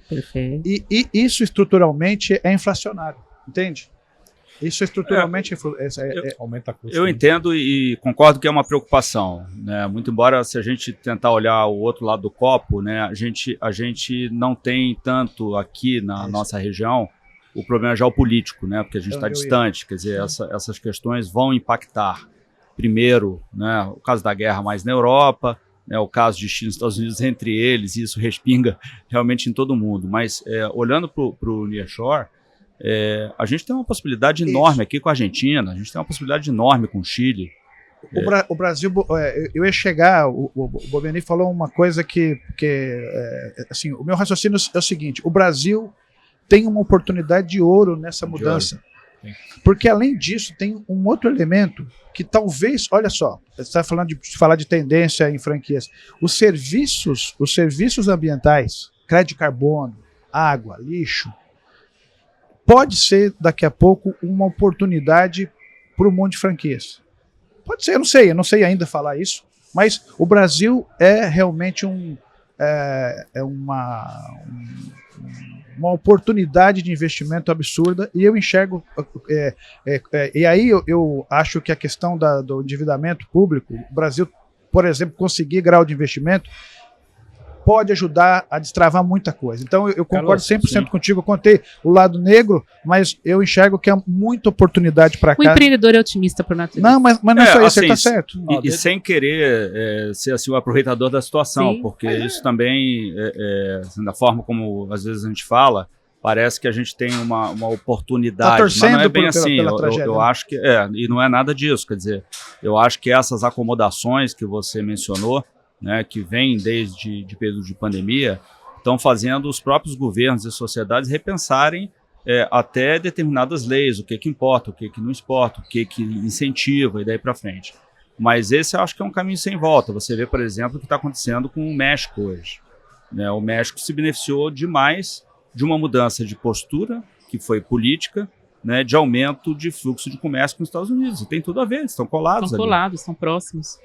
Perfeito. E isso estruturalmente é inflacionário, entende? Isso estruturalmente aumenta custo. Eu entendo e concordo que é uma preocupação, né? Muito embora, se a gente tentar olhar o outro lado do copo, né, a gente não tem tanto aqui na nossa região o problema geopolítico, né? Porque a gente está distante, quer dizer, essas questões vão impactar primeiro, né, o caso da guerra mais na Europa, né, o caso de China e Estados Unidos entre eles, e isso respinga realmente em todo mundo. Mas olhando para o nearshore, a gente tem uma possibilidade enorme aqui com a Argentina, a gente tem uma possibilidade enorme com o Chile. O Brasil, eu ia chegar, o Bobeni falou uma coisa que assim, o meu raciocínio é o seguinte: o Brasil tem uma oportunidade de ouro nessa mudança. Porque, além disso, tem um outro elemento que talvez, olha só, você está falando de falar de tendência em franquias. Os serviços ambientais, crédito de carbono, água, lixo, pode ser, daqui a pouco, uma oportunidade para o mundo de franquias. Pode ser, eu não sei ainda falar isso, mas o Brasil é realmente uma oportunidade de investimento absurda, e eu enxergo, e aí eu acho que a questão do endividamento público, o Brasil, por exemplo, conseguir grau de investimento, pode ajudar a destravar muita coisa. Então eu concordo 100% contigo, eu contei o lado negro, mas eu enxergo que é muita oportunidade para cá. O empreendedor é otimista por natureza. Não, mas não é só isso, assim, ele está certo. E sem querer ser assim, o aproveitador da situação, porque isso também, assim, da forma como às vezes a gente fala, parece que a gente tem uma oportunidade, mas não é bem assim. Eu acho que e não é nada disso, quer dizer, eu acho que essas acomodações que você mencionou, né, que vêm desde de período de pandemia, estão fazendo os próprios governos e sociedades repensarem até determinadas leis, o que importa, o que não importa, o que incentiva e daí para frente. Mas esse eu acho que é um caminho sem volta. Você vê, por exemplo, o que está acontecendo com o México hoje. Né? O México se beneficiou demais de uma mudança de postura, que foi política, né, de aumento de fluxo de comércio com os Estados Unidos. E tem tudo a ver, eles estão colados. Estão colados, estão próximos.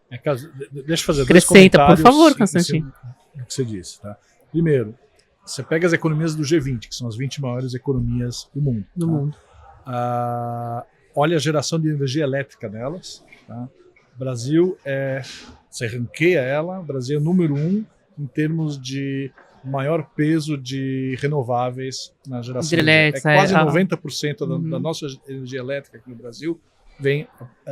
Deixa eu fazer Acrescenta, dois comentários. por favor, Constantino. No que você disse. Tá? Primeiro, você pega as economias do G20, que são as 20 maiores economias do mundo. Olha a geração de energia elétrica delas. Tá? O Brasil você ranqueia ela, o Brasil é o número 1 em termos de maior peso de renováveis na geração de energia. Quase 90% da nossa energia elétrica aqui no Brasil vem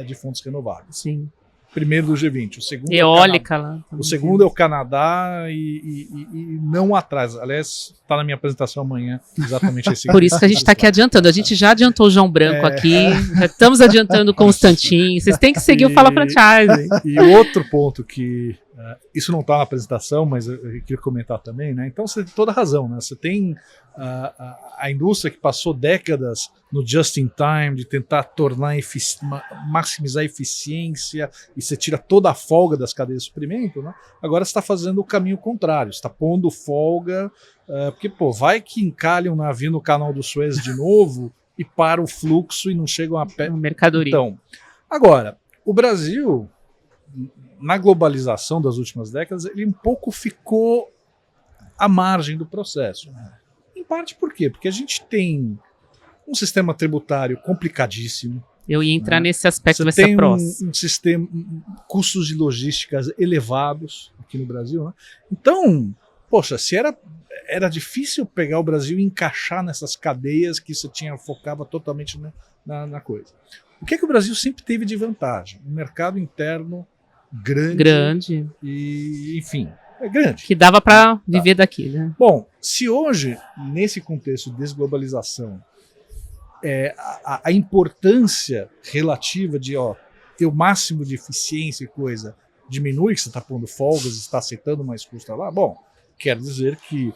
de fontes renováveis. Sim. primeiro do G20. O segundo Eólica lá. o segundo é o Canadá e não atrás. Aliás, está na minha apresentação amanhã, exatamente esse. Por isso que a gente está aqui adiantando. A gente já adiantou o João Branco aqui, já estamos adiantando o Constantin. Vocês têm que seguir o Fala Franchise. E outro ponto que isso não está na apresentação, mas eu queria comentar também, né? Então você tem toda a razão, né? Você tem a indústria que passou décadas no just in time, de tentar tornar maximizar a eficiência, e você tira toda a folga das cadeias de suprimento, né? Agora você está fazendo o caminho contrário, está pondo folga, porque vai que encalha um navio no canal do Suez de novo e para o fluxo e não chegam a pé. Mercadoria. Então, agora, o Brasil, na globalização das últimas décadas, ele um pouco ficou à margem do processo. Em parte por quê? Porque a gente tem um sistema tributário complicadíssimo. Eu ia entrar nesse aspecto, vai Você ser tem próximo. um sistema, custos de logística elevados aqui no Brasil, né? Então, poxa, se era difícil pegar o Brasil e encaixar nessas cadeias que você focava totalmente na coisa. O que o Brasil sempre teve de vantagem? Um mercado interno grande. E, enfim, é grande. Que dava para viver daqui, né? Bom, se hoje, nesse contexto de desglobalização, a importância relativa de ter o máximo de eficiência e coisa diminui, que você está pondo folgas, está aceitando mais custo lá, bom, quer dizer que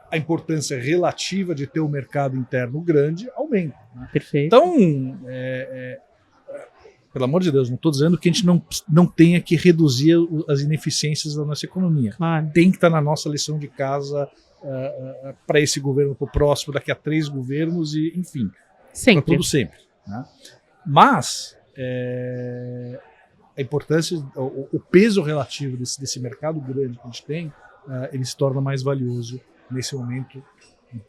a importância relativa de ter um mercado interno grande aumenta. Né? Perfeito. Então, pelo amor de Deus, não estou dizendo que a gente não tenha que reduzir as ineficiências da nossa economia. Claro. Tem que estar na nossa lição de casa para esse governo, para o próximo, daqui a 3 governos, e enfim, para tudo sempre. Né? Mas a importância, o peso relativo desse mercado grande que a gente tem, ele se torna mais valioso nesse momento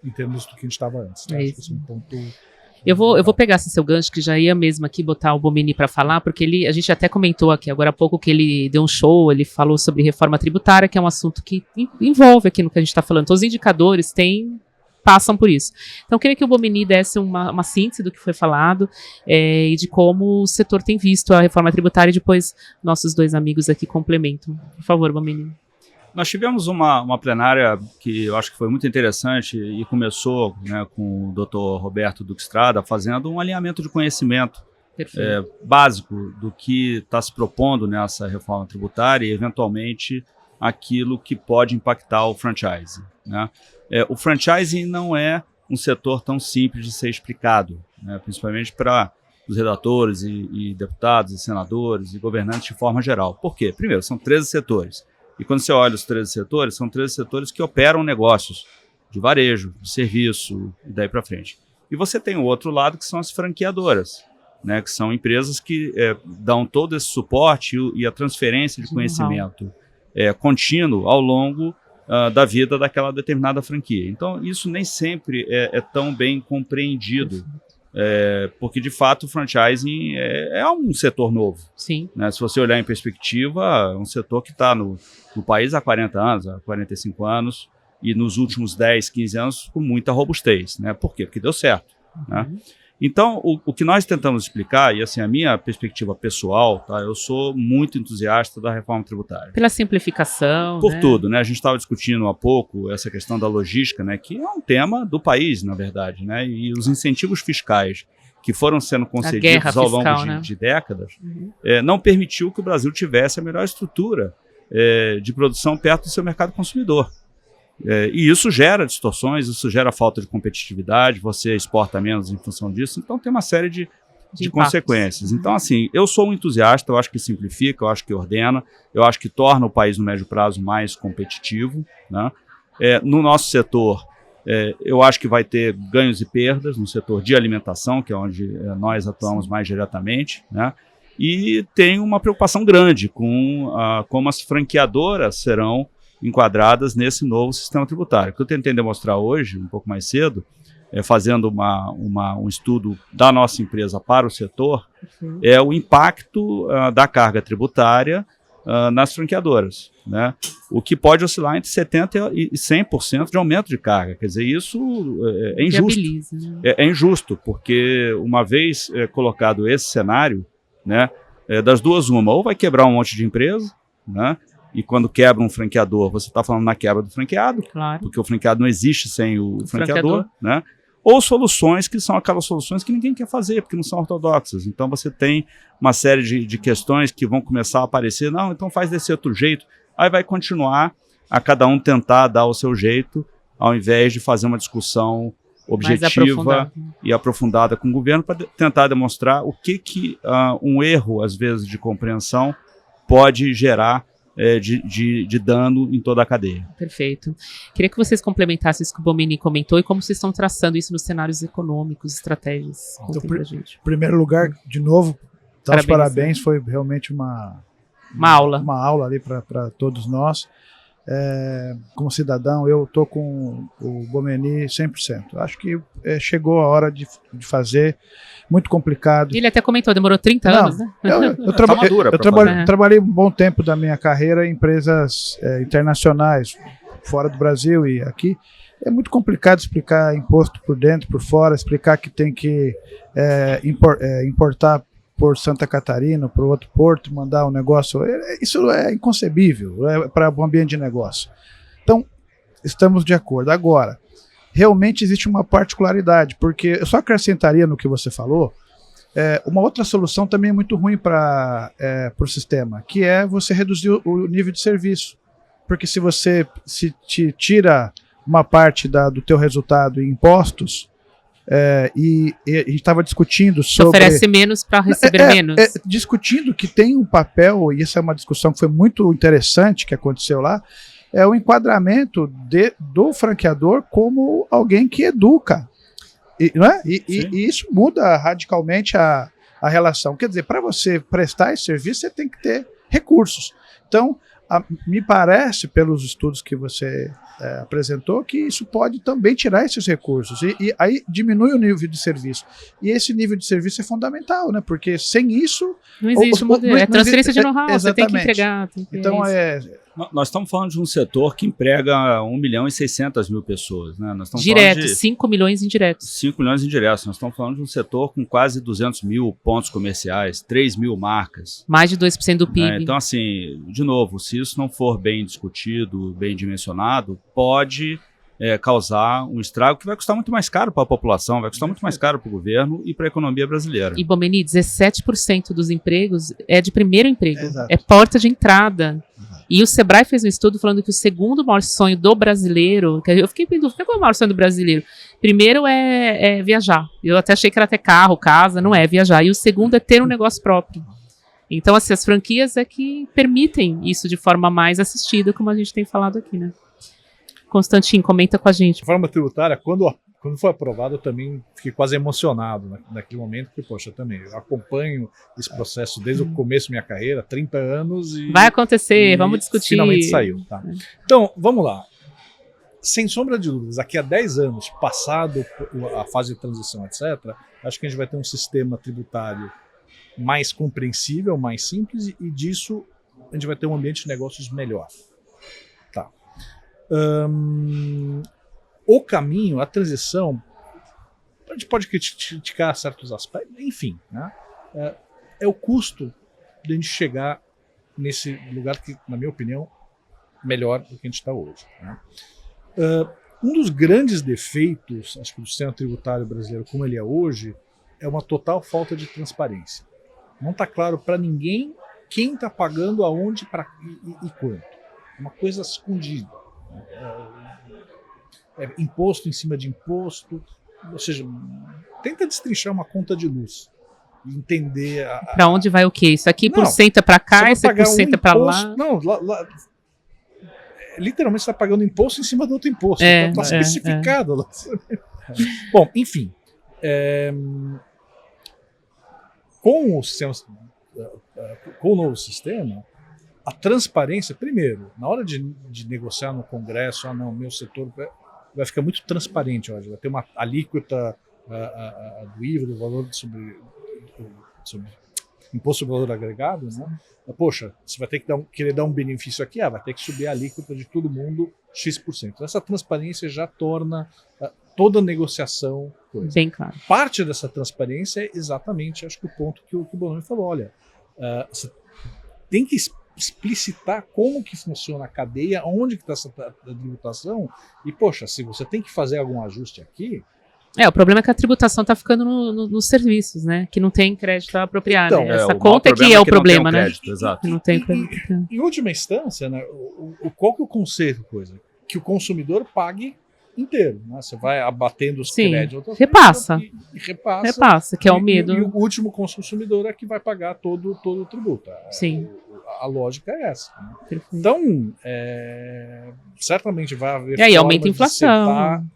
em termos do que a gente estava antes. Né? Acho que esse é um ponto. Eu vou pegar esse seu gancho, que já ia mesmo aqui botar o Bomini para falar, porque a gente até comentou aqui agora há pouco que ele deu um show, ele falou sobre reforma tributária, que é um assunto que envolve aqui no que a gente está falando. Todos os indicadores passam por isso. Então, eu queria que o Bomini desse uma síntese do que foi falado e de como o setor tem visto a reforma tributária, e depois nossos 2 amigos aqui complementam. Por favor, Bomini. Nós tivemos uma plenária que eu acho que foi muito interessante e começou, né, com o Dr. Roberto Duque Estrada fazendo um alinhamento de conhecimento básico do que está se propondo nessa reforma tributária e, eventualmente, aquilo que pode impactar o franchising. Né? O franchising não é um setor tão simples de ser explicado, né, principalmente para os redatores e deputados e senadores e governantes de forma geral. Por quê? Primeiro, são 13 setores. E quando você olha os 13 setores, são 13 setores que operam negócios de varejo, de serviço e daí para frente. E você tem o outro lado, que são as franqueadoras, né, que são empresas que dão todo esse suporte e a transferência de conhecimento contínuo ao longo da vida daquela determinada franquia. Então, isso nem sempre é tão bem compreendido. Porque, de fato, o franchising é um setor novo. Sim. Né? Se você olhar em perspectiva, é um setor que está no país há 40 anos, há 45 anos, e nos últimos 10, 15 anos com muita robustez. Né? Por quê? Porque deu certo. Né? Então, o que nós tentamos explicar, e assim, a minha perspectiva pessoal, tá? Eu sou muito entusiasta da reforma tributária. Pela simplificação. Por tudo, né? A gente estava discutindo há pouco essa questão da logística, né? Que é um tema do país, na verdade, né? E os incentivos fiscais que foram sendo concedidos ao longo de décadas, não permitiu que o Brasil tivesse a melhor estrutura de produção perto do seu mercado consumidor. E isso gera distorções, isso gera falta de competitividade, você exporta menos em função disso, então tem uma série de consequências. Então, assim, eu sou um entusiasta, eu acho que simplifica, eu acho que ordena, eu acho que torna o país no médio prazo mais competitivo. Né? No nosso setor, eu acho que vai ter ganhos e perdas no setor de alimentação, que é onde nós atuamos mais diretamente, né? E tem uma preocupação grande com como as franqueadoras serão enquadradas nesse novo sistema tributário. O que eu tentei demonstrar hoje, um pouco mais cedo, fazendo um estudo da nossa empresa para o setor, é o impacto da carga tributária nas franqueadoras, né? O que pode oscilar entre 70% e 100% de aumento de carga. Quer dizer, isso é injusto. É injusto, porque uma vez colocado esse cenário, né, das duas uma, ou vai quebrar um monte de empresa, né? E quando quebra um franqueador, você está falando na quebra do franqueado, Claro. porque o franqueado não existe sem o franqueador, né? Ou soluções que são aquelas soluções que ninguém quer fazer, porque não são ortodoxas. Então você tem uma série de questões que vão começar a aparecer, não, então faz desse outro jeito. Aí vai continuar a cada um tentar dar o seu jeito, ao invés de fazer uma discussão objetiva e aprofundada com o governo para tentar demonstrar o que um erro, às vezes, de compreensão pode gerar de dano em toda a cadeia. Perfeito. Queria que vocês complementassem isso que o Bomeni comentou e como vocês estão traçando isso nos cenários econômicos, estratégias. Então, em primeiro lugar, de novo, dar os parabéns. Foi realmente uma aula ali para todos nós. Como cidadão, eu estou com o Bomeni 100%. Acho que chegou a hora de fazer. Muito complicado. Ele até comentou, demorou 30 anos, né? Eu trabalhei um bom tempo da minha carreira em empresas internacionais, fora do Brasil e aqui. É muito complicado explicar imposto por dentro, por fora, explicar que tem que importar por Santa Catarina, por outro porto, mandar um negócio. Isso é inconcebível para um ambiente de negócio. Então, estamos de acordo. Agora, realmente existe uma particularidade, porque eu só acrescentaria no que você falou, uma outra solução também é muito ruim para o sistema, que é você reduzir o nível de serviço. Porque se você te tira uma parte do teu resultado em impostos, e a gente estava discutindo sobre... Oferece menos para receber menos. Discutindo que tem um papel, e essa é uma discussão que foi muito interessante que aconteceu lá, é o enquadramento do franqueador como alguém que educa. Não é? E isso muda radicalmente a relação. Quer dizer, para você prestar esse serviço, você tem que ter recursos. Então, me parece, pelos estudos que você apresentou, que isso pode também tirar esses recursos. E aí diminui o nível de serviço. E esse nível de serviço é fundamental, né? Porque sem isso... Não existe modelo. É transferência de know-how, você tem que entregar. Então, nós estamos falando de um setor que emprega 1.600.000 pessoas. Né? Nós estamos direto, 5 milhões indiretos. 5 milhões indiretos. Nós estamos falando de um setor com quase 200 mil pontos comerciais, 3 mil marcas. Mais de 2% do PIB. Então, assim, de novo, se isso não for bem discutido, bem dimensionado, pode causar um estrago que vai custar muito mais caro para a população, vai custar muito mais caro para o governo e para a economia brasileira. E, Bomeni, 17% dos empregos é de primeiro emprego. Exato. É porta de entrada. E o Sebrae fez um estudo falando que o segundo maior sonho do brasileiro, que eu fiquei em dúvida, qual é o maior sonho do brasileiro? Primeiro é viajar. Eu até achei que era ter carro, casa, não é viajar. E o segundo é ter um negócio próprio. Então, assim, as franquias é que permitem isso de forma mais assistida, como a gente tem falado aqui, né? Constantin, comenta com a gente. A reforma tributária, quando foi aprovada, eu também fiquei quase emocionado naquele momento, porque, poxa, eu acompanho esse processo desde o começo da minha carreira, 30 anos e... Vai acontecer, vamos discutir. Finalmente saiu, tá? Então, vamos lá. Sem sombra de dúvidas, daqui a 10 anos, passado a fase de transição, etc., acho que a gente vai ter um sistema tributário mais compreensível, mais simples, e disso a gente vai ter um ambiente de negócios melhor. Tá. O caminho, a transição, a gente pode criticar certos aspectos, enfim, né? É o custo de a gente chegar nesse lugar que, na minha opinião, melhor do que a gente está hoje. Né? Um dos grandes defeitos, acho que do sistema tributário brasileiro como ele é hoje, é uma total falta de transparência. Não está claro para ninguém quem está pagando aonde e quanto. É uma coisa escondida. Imposto em cima de imposto, ou seja, tenta destrinchar uma conta de luz, entender para onde vai o quê? Isso aqui por cento é para cá, esse por cento é para lá. Não, literalmente você está pagando imposto em cima do outro imposto, está especificado lá. Bom, enfim, com o novo sistema, a transparência, primeiro, na hora de negociar no Congresso, meu setor vai ficar muito transparente hoje, vai ter uma alíquota do IVA, do valor sobre imposto sobre valor agregado, né? Poxa, você vai ter que querer dar um benefício aqui, vai ter que subir a alíquota de todo mundo X%. Essa transparência já torna toda negociação coisa. Bem claro. Parte dessa transparência é exatamente, acho que o ponto que o Bonomi falou, olha, Você tem que explicitar como que funciona a cadeia, onde que está essa tributação, e, poxa, se você tem que fazer algum ajuste aqui... O problema é que a tributação está ficando nos serviços, né? Que não tem crédito apropriado. Então, Essa conta que é o problema, né? Exato. Não tem crédito. Em última instância, né, qual que é o conceito? Que o consumidor pague inteiro, né? Você vai abatendo os créditos. Repassa. E repassa. Repassa, que é o medo. E o último consumidor é que vai pagar todo o tributo. Sim. A lógica é essa. Né? Perfeito. Então, certamente vai haver. E aí aumenta a inflação.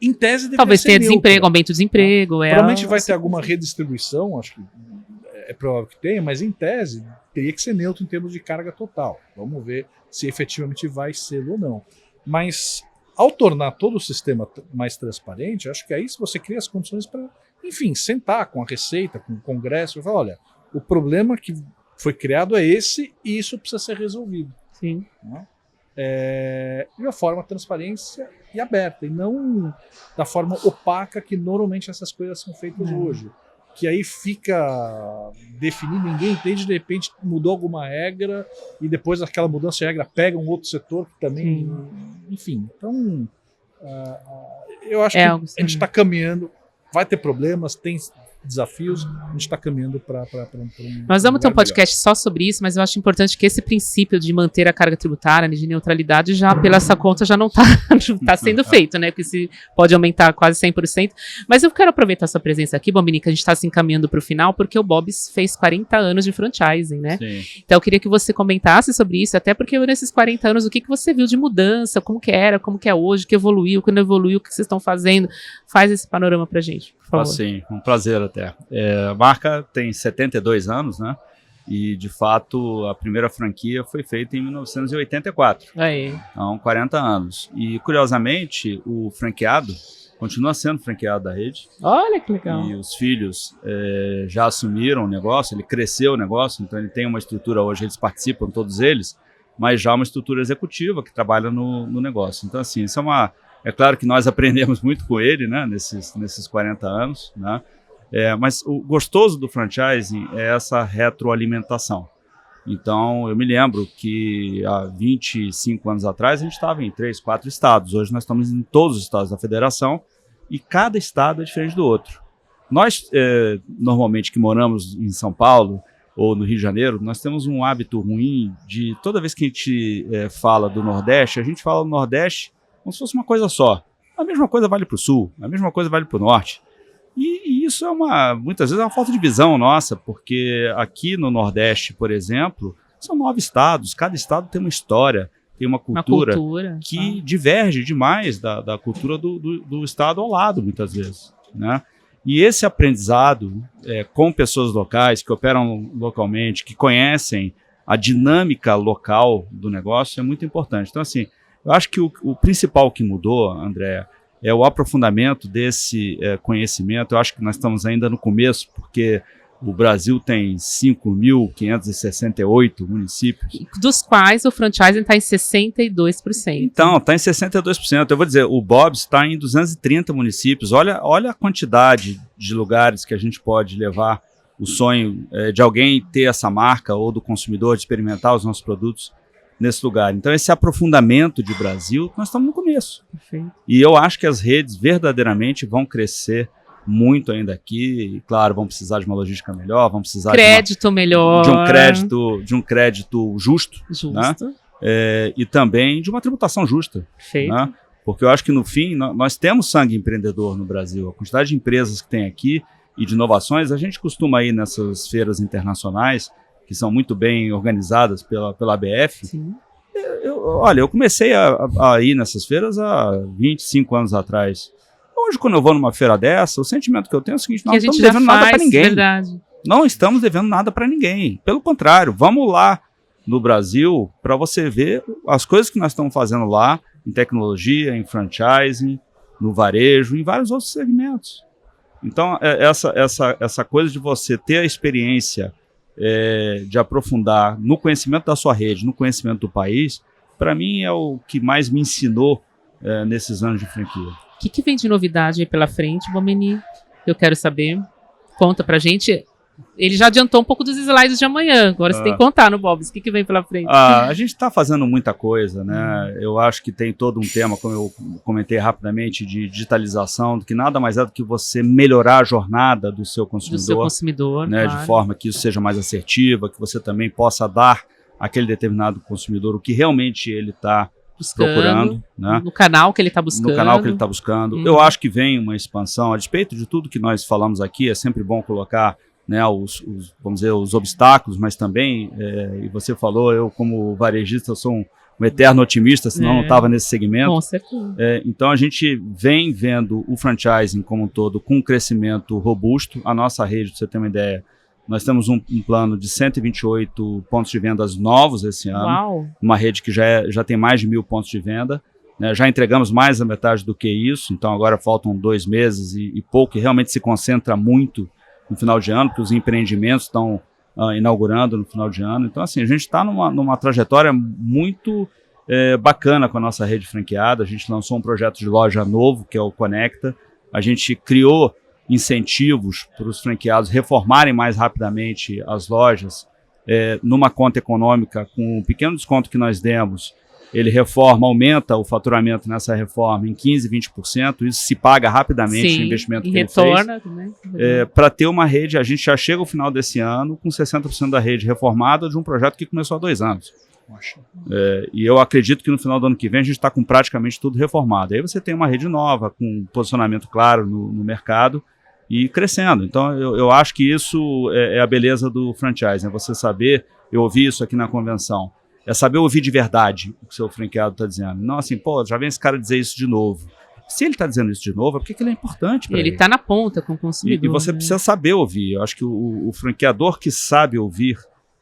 Em tese, talvez tenha neutro. desemprego, aumento do desemprego. Provavelmente vai ter alguma redistribuição, acho que é provável que tenha, mas em tese teria que ser neutro em termos de carga total. Vamos ver se efetivamente vai ser ou não. Mas ao tornar todo o sistema mais transparente, acho que aí se você cria as condições para, enfim, sentar com a Receita, com o Congresso e falar, olha, o problema que foi criado é esse e isso precisa ser resolvido. Sim. Né? De uma forma transparência e aberta, e não da forma opaca que normalmente essas coisas são feitas hoje. Que aí fica definido, ninguém entende, de repente mudou alguma regra e depois aquela mudança de regra pega um outro setor que também... Enfim, então eu acho que a gente está caminhando, vai ter problemas, tem desafios, a gente está caminhando para Nós vamos ter um podcast só sobre isso, mas eu acho importante que esse princípio de manter a carga tributária, de neutralidade, já pela essa conta já não está sendo feito, né? Porque se pode aumentar quase 100%. Mas eu quero aproveitar a sua presença aqui, Bombini, que a gente está se encaminhando para o final, porque o Bob's fez 40 anos de franchising, né? Sim. Então eu queria que você comentasse sobre isso, até porque nesses 40 anos, o que você viu de mudança, como que era, como que é hoje, que evoluiu, que não evoluiu, o que vocês estão fazendo. Faz esse panorama pra gente, por favor. Sim, um prazer até. A marca tem 72 anos, né? E, de fato, a primeira franquia foi feita em 1984. Aí. Então, 40 anos. E, curiosamente, o franqueado continua sendo franqueado da rede. Olha que legal. E os filhos já assumiram o negócio, ele cresceu o negócio, então ele tem uma estrutura hoje, eles participam, todos eles, mas já uma estrutura executiva que trabalha no negócio. Então, assim, isso é claro que nós aprendemos muito com ele, né, nesses 40 anos, né? Mas o gostoso do franchising é essa retroalimentação. Então, eu me lembro que há 25 anos atrás a gente estava em 3, 4 estados. Hoje nós estamos em todos os estados da federação e cada estado é diferente do outro. Nós, normalmente, que moramos em São Paulo ou no Rio de Janeiro, nós temos um hábito ruim de, toda vez que a gente fala do Nordeste, a gente fala do Nordeste como se fosse uma coisa só. A mesma coisa vale para o Sul, a mesma coisa vale para o Norte. E isso muitas vezes é uma falta de visão nossa, porque aqui no Nordeste, por exemplo, são 9 estados, cada estado tem uma história, tem uma cultura que diverge demais da cultura do estado ao lado, muitas vezes, né? E esse aprendizado com pessoas locais, que operam localmente, que conhecem a dinâmica local do negócio, é muito importante. Então, assim, eu acho que o principal que mudou, André, é o aprofundamento desse conhecimento. Eu acho que nós estamos ainda no começo, porque o Brasil tem 5.568 municípios. Dos quais o franchising está em 62%. Então, está em 62%. Eu vou dizer, o Bob's está em 230 municípios. Olha a quantidade de lugares que a gente pode levar o sonho de alguém ter essa marca ou do consumidor de experimentar os nossos produtos nesse lugar. Então, esse aprofundamento de Brasil, nós estamos no começo. Perfeito. E eu acho que as redes verdadeiramente vão crescer muito ainda aqui. E, claro, vão precisar de uma logística melhor, vão precisar crédito melhor, de um crédito justo. Né? E também de uma tributação justa. Perfeito. Né? Porque eu acho que, no fim, nós temos sangue empreendedor no Brasil. A quantidade de empresas que tem aqui e de inovações, a gente costuma ir nessas feiras internacionais, que são muito bem organizadas pela ABF. Sim. Eu comecei a ir nessas feiras há 25 anos atrás. Hoje, quando eu vou numa feira dessa, o sentimento que eu tenho é o seguinte: não estamos devendo nada para ninguém. Verdade. Não estamos devendo nada para ninguém. Pelo contrário, vamos lá no Brasil para você ver as coisas que nós estamos fazendo lá, em tecnologia, em franchising, no varejo, em vários outros segmentos. Então, essa coisa de você ter a experiência de aprofundar no conhecimento da sua rede, no conhecimento do país, para mim é o que mais me ensinou nesses anos de franquia. O que vem de novidade aí pela frente, Bombini? Eu quero saber. Conta pra gente. Ele já adiantou um pouco dos slides de amanhã. Agora você tem que contar no Bob's. O que vem pela frente? A gente está fazendo muita coisa, né? Eu acho que tem todo um tema, como eu comentei rapidamente, de digitalização, que nada mais é do que você melhorar a jornada do seu consumidor, né? Claro. De forma que isso seja mais assertiva, que você também possa dar àquele determinado consumidor o que realmente ele está procurando, né? No canal que ele está buscando. No canal que ele está buscando. Eu acho que vem uma expansão, a despeito de tudo que nós falamos aqui, é sempre bom colocar, né, vamos dizer, os obstáculos, mas também, e você falou, eu como varejista, eu sou um eterno otimista, senão não estava nesse segmento. Com certeza. Então a gente vem vendo o franchising como um todo com um crescimento robusto. A nossa rede, para você ter uma ideia, nós temos um plano de 128 pontos de vendas novos esse ano. Uau. Uma rede que já tem mais de 1.000 pontos de venda. Né? Já entregamos mais da metade do que isso, então agora faltam 2 meses e pouco, e realmente se concentra muito no final de ano, porque os empreendimentos estão inaugurando no final de ano. Então, assim, a gente está numa trajetória muito bacana com a nossa rede franqueada. A gente lançou um projeto de loja novo, que é o Conecta. A gente criou incentivos para os franqueados reformarem mais rapidamente as lojas numa conta econômica, com um pequeno desconto que nós demos. Ele reforma, aumenta o faturamento nessa reforma em 15%, 20%, isso se paga rapidamente o investimento que ele fez. Retorna também. Para ter uma rede, a gente já chega ao final desse ano com 60% da rede reformada de um projeto que começou há 2 anos. E eu acredito que no final do ano que vem a gente está com praticamente tudo reformado. Aí você tem uma rede nova, com um posicionamento claro no mercado e crescendo. Então eu acho que isso é a beleza do franchise, você saber, eu ouvi isso aqui na convenção, é saber ouvir de verdade o que o seu franqueado está dizendo. Não assim, já vem esse cara dizer isso de novo. Se ele está dizendo isso de novo, é porque ele é importante para ele. Ele está na ponta com o consumidor. E você precisa saber ouvir. Eu acho que o franqueador que sabe ouvir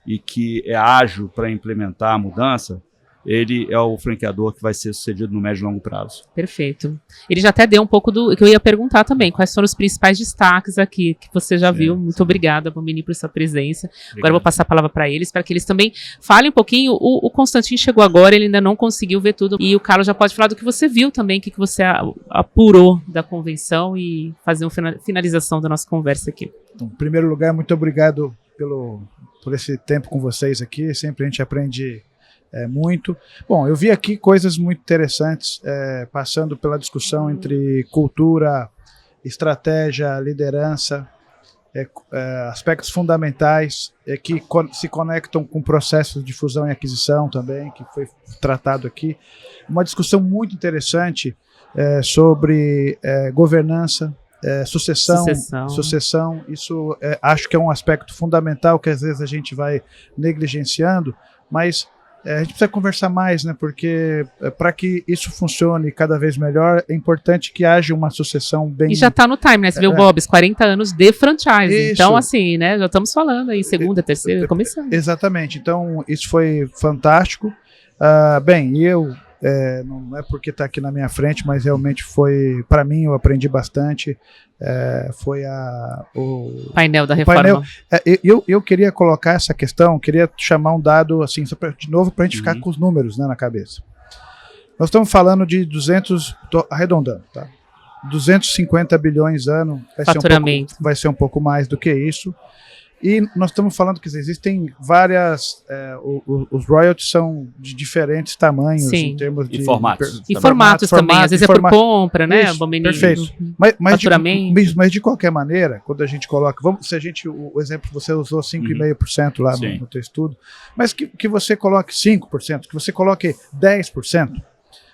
e que é ágil para implementar a mudança, ele é o franqueador que vai ser sucedido no médio e longo prazo. Perfeito. Ele já até deu um pouco do que eu ia perguntar também. Quais foram os principais destaques aqui que você já viu? Muito obrigada, Bomini, por sua presença. Obrigado. Agora eu vou passar a palavra para eles que também falem um pouquinho. O Constantin chegou agora, ele ainda não conseguiu ver tudo. E o Carlos já pode falar do que você viu também, o que você apurou da convenção e fazer uma finalização da nossa conversa aqui. Então, em primeiro lugar, muito obrigado por esse tempo com vocês aqui. Sempre a gente aprende muito. Bom, eu vi aqui coisas muito interessantes, passando pela discussão entre cultura, estratégia, liderança, aspectos fundamentais que se conectam com processos de fusão e aquisição também, que foi tratado aqui. Uma discussão muito interessante sobre governança, sucessão. Isso acho que é um aspecto fundamental que às vezes a gente vai negligenciando, mas a gente precisa conversar mais, né? Porque para que isso funcione cada vez melhor, é importante que haja uma sucessão bem... E já está no time, né? Você viu o Bob's, 40 anos de franchise. Isso. Então, assim, né? Já estamos falando aí, segunda, terceira, começando. Exatamente. Então, isso foi fantástico. Bem, não é porque está aqui na minha frente, mas realmente foi, para mim, eu aprendi bastante. Foi o painel da reforma. Eu queria colocar essa questão, queria chamar um dado assim, de novo, para a gente ficar com os números, né, na cabeça. Nós estamos falando de 200, tô arredondando, tá? 250 bilhões ano, vai ser um pouco mais do que isso. E nós estamos falando que existem várias... os royalties são de diferentes tamanhos. Sim. Em termos de... E formatos. E formatos também. Às vezes é por compra, né? Isso, perfeito. Mas de qualquer maneira, quando a gente coloca... o exemplo que você usou, 5,5% lá no teu estudo. Mas que você coloque 5%, que você coloque 10%,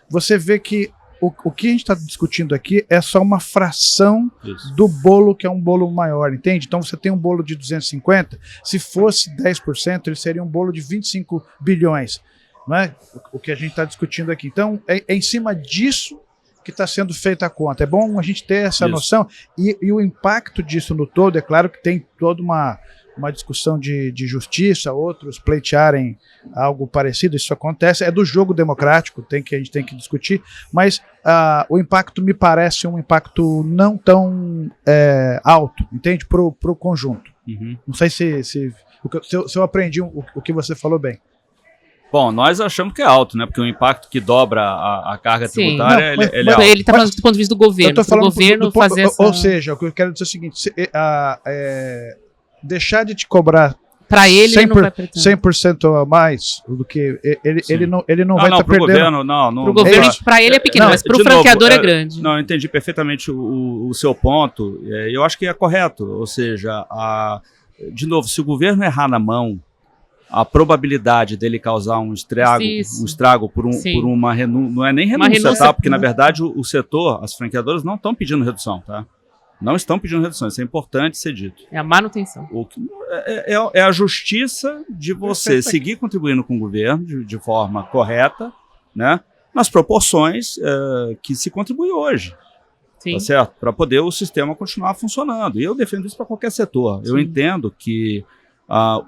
você vê que o que a gente está discutindo aqui é só uma fração do bolo, que é um bolo maior, entende? Então você tem um bolo de 250, se fosse 10%, ele seria um bolo de 25 bilhões, não é? O que a gente está discutindo aqui. Então é em cima disso que está sendo feita a conta. É bom a gente ter essa noção e o impacto disso no todo, é claro que tem toda uma discussão de justiça, outros pleitearem algo parecido, isso acontece, é do jogo democrático, a gente tem que discutir, mas o impacto me parece um impacto não tão alto, entende? Para o conjunto. Não sei se eu aprendi o que você falou bem. Bom, nós achamos que é alto, né? Porque o impacto que dobra a carga tributária, ele é alto. Ele está falando do ponto de vista do governo. Eu estou falando do governo fazer essa... Ou seja, o que eu quero dizer é o seguinte, deixar de te cobrar Para ele, ele não vai pretender. 100% a mais do que ele não vai estar perdendo. Governo, não. Pro governo, para ele é pequeno, mas pro franqueador é grande. Não, eu entendi perfeitamente o seu ponto. Eu acho que é correto. Ou seja, de novo, se o governo errar na mão, a probabilidade dele causar um estrago por uma renúncia, não é nem renúncia, tá? Porque na verdade o setor, as franqueadoras não estão pedindo redução, tá? Não estão pedindo redução, isso é importante ser dito. É a manutenção. É a justiça de você seguir contribuindo com o governo de forma correta, né, nas proporções que se contribui hoje. Sim. Tá certo? Para poder o sistema continuar funcionando. E eu defendo isso para qualquer setor. Sim. Eu entendo que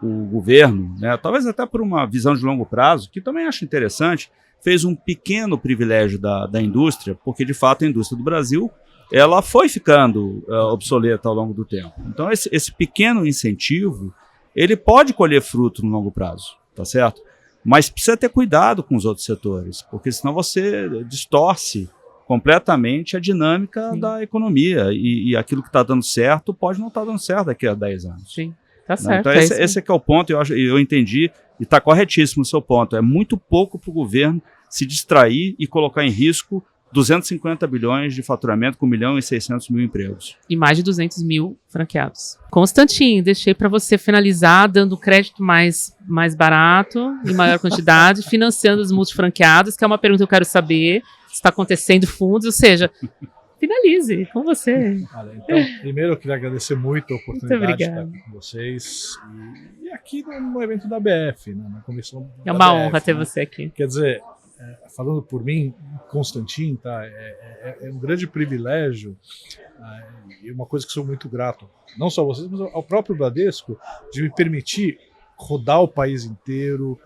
o governo, né, talvez até por uma visão de longo prazo, que também acho interessante, fez um pequeno privilégio da indústria, porque de fato a indústria do Brasil ela foi ficando obsoleta ao longo do tempo. Então esse pequeno incentivo, ele pode colher fruto no longo prazo, tá certo? Mas precisa ter cuidado com os outros setores, porque senão você distorce completamente a dinâmica Sim. da economia e aquilo que está dando certo pode não estar dando certo daqui a 10 anos. Sim, tá certo. Então esse é que é o ponto, eu entendi e está corretíssimo o seu ponto. É muito pouco para o governo se distrair e colocar em risco 250 bilhões de faturamento com 1.600.000 empregos. E mais de 200 mil franqueados. Constantin, deixei para você finalizar dando crédito mais barato, em maior quantidade, financiando os multifranqueados, que é uma pergunta que eu quero saber se está acontecendo fundos, ou seja, finalize com você. Então, primeiro eu queria agradecer muito a oportunidade de estar com vocês e aqui no evento da BF, né, na comissão É uma honra ter você aqui. Quer dizer, falando por mim, Constantin, tá, é um grande privilégio e uma coisa que sou muito grato, não só a vocês, mas ao próprio Bradesco, de me permitir rodar o país inteiro,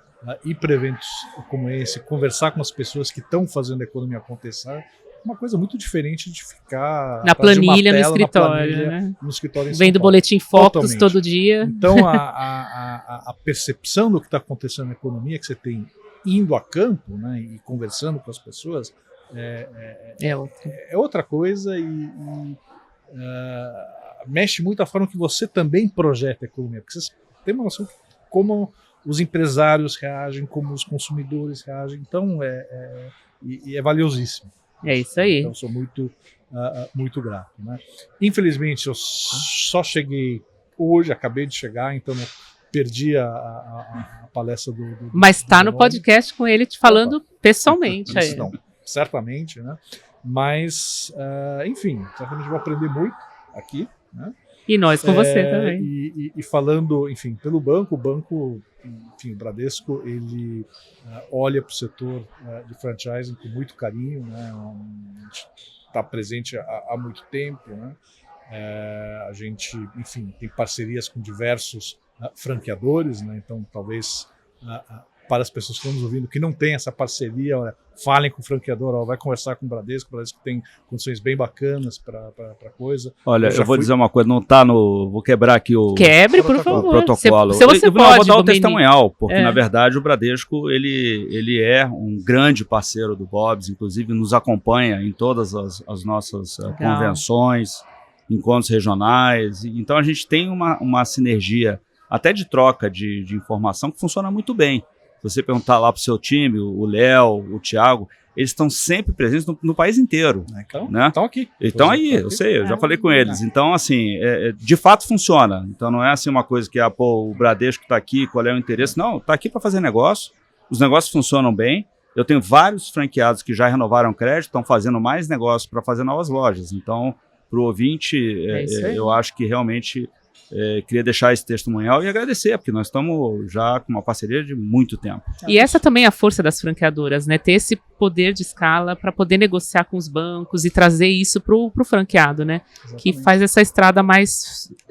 ir para eventos como esse, conversar com as pessoas que estão fazendo a economia acontecer. Uma coisa muito diferente de ficar na planilha, no escritório, né? No escritório vendo boletim Focus todo dia. Então a percepção do que está acontecendo na economia, que você tem indo a campo, né, e conversando com as pessoas, é outra coisa e mexe muito a forma que você também projeta a economia, porque você tem uma noção de como os empresários reagem, como os consumidores reagem, então é valiosíssimo. É isso aí. Então sou muito grato, né? Infelizmente eu só cheguei hoje, acabei de chegar, então perdi a palestra do mas está no podcast com ele te falando pessoalmente. Aí. Não, certamente, né? Mas, enfim, certamente vou aprender muito aqui, né? E nós com você também. E falando, enfim, pelo banco, o banco, enfim, o Bradesco, ele olha para o setor de franchising com muito carinho, né? A gente está presente há muito tempo, né? A gente, enfim, tem parcerias com diversos franqueadores, né? Então talvez para as pessoas que estão nos ouvindo que não tem essa parceria, olha, falem com o franqueador, vai conversar com o Bradesco tem condições bem bacanas para coisa. Olha, eu vou dizer uma coisa, não está no... Vou quebrar aqui o... Quebre, por favor. O protocolo. Se você pode, vou dar o testemunhal, porque na verdade o Bradesco, ele é um grande parceiro do Bob's, inclusive nos acompanha em todas as nossas convenções, encontros regionais, então a gente tem uma sinergia até de troca de informação que funciona muito bem. Se você perguntar lá para o seu time, o Léo, o Thiago, eles estão sempre presentes no país inteiro. Então, né? Estão aqui. Estão aí, eu sei, eu já falei com eles. Então, assim, de fato funciona. Então não é assim uma coisa que o Bradesco está aqui, qual é o interesse. Não, está aqui para fazer negócio. Os negócios funcionam bem. Eu tenho vários franqueados que já renovaram crédito, estão fazendo mais negócios para fazer novas lojas. Então, para o ouvinte, eu acho que realmente... queria deixar esse testemunhal e agradecer, porque nós estamos já com uma parceria de muito tempo. E essa também é a força das franqueadoras, né? Ter esse poder de escala para poder negociar com os bancos e trazer isso para o franqueado, né? Exatamente. Que faz essa estrada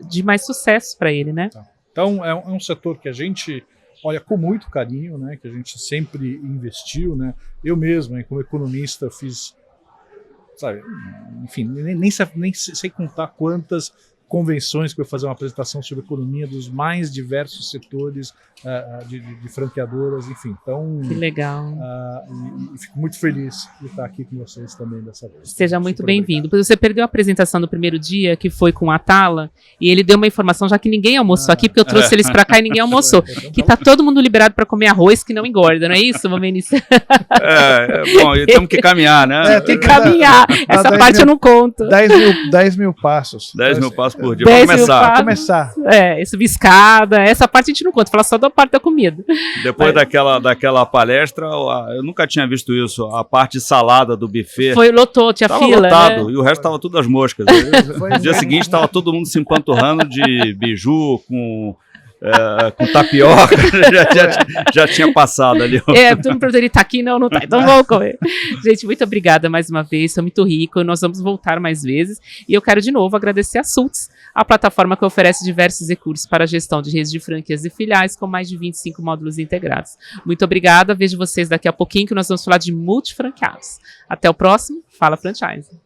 de mais sucesso para ele, né? Então, é um setor que a gente olha com muito carinho, né? Que a gente sempre investiu, né? Eu mesmo, como economista, fiz... Sabe, enfim, nem sei contar quantas convenções que vai fazer uma apresentação sobre economia dos mais diversos setores de franqueadoras, enfim. Então, Que legal. e fico muito feliz de estar aqui com vocês também dessa vez. Seja muito Super bem-vindo. Você perdeu a apresentação do primeiro dia, que foi com a Atala, e ele deu uma informação, já que ninguém almoçou aqui, porque eu trouxe eles pra cá e ninguém almoçou. obrigado. Que tá todo mundo liberado pra comer arroz que não engorda, não é isso, Momenice? Bom, e temos que caminhar, né? Tem que caminhar. Essa 10 parte eu não conto. 10 mil passos. 10 mil passos por dia. 10 Pra mil começar. passos. Começar. Subir escada, essa parte a gente não conta, fala só da parte da comida. Depois daquela palestra, eu nunca tinha visto isso. A parte salada do buffet. Lotou, tinha Tava fila, lotado, né? e o resto tava tudo às moscas. No dia seguinte estava todo mundo se empanturrando de biju com tapioca. já tinha passado ali. Todo mundo perguntou, ele tá aqui? Não tá, então vamos comer. Gente, muito obrigada mais uma vez, foi muito rico, nós vamos voltar mais vezes, e eu quero de novo agradecer a Sults, a plataforma que oferece diversos recursos para a gestão de redes de franquias e filiais com mais de 25 módulos integrados. Muito obrigada, vejo vocês daqui a pouquinho que nós vamos falar de multifranqueados. Até o próximo, Fala Franchise.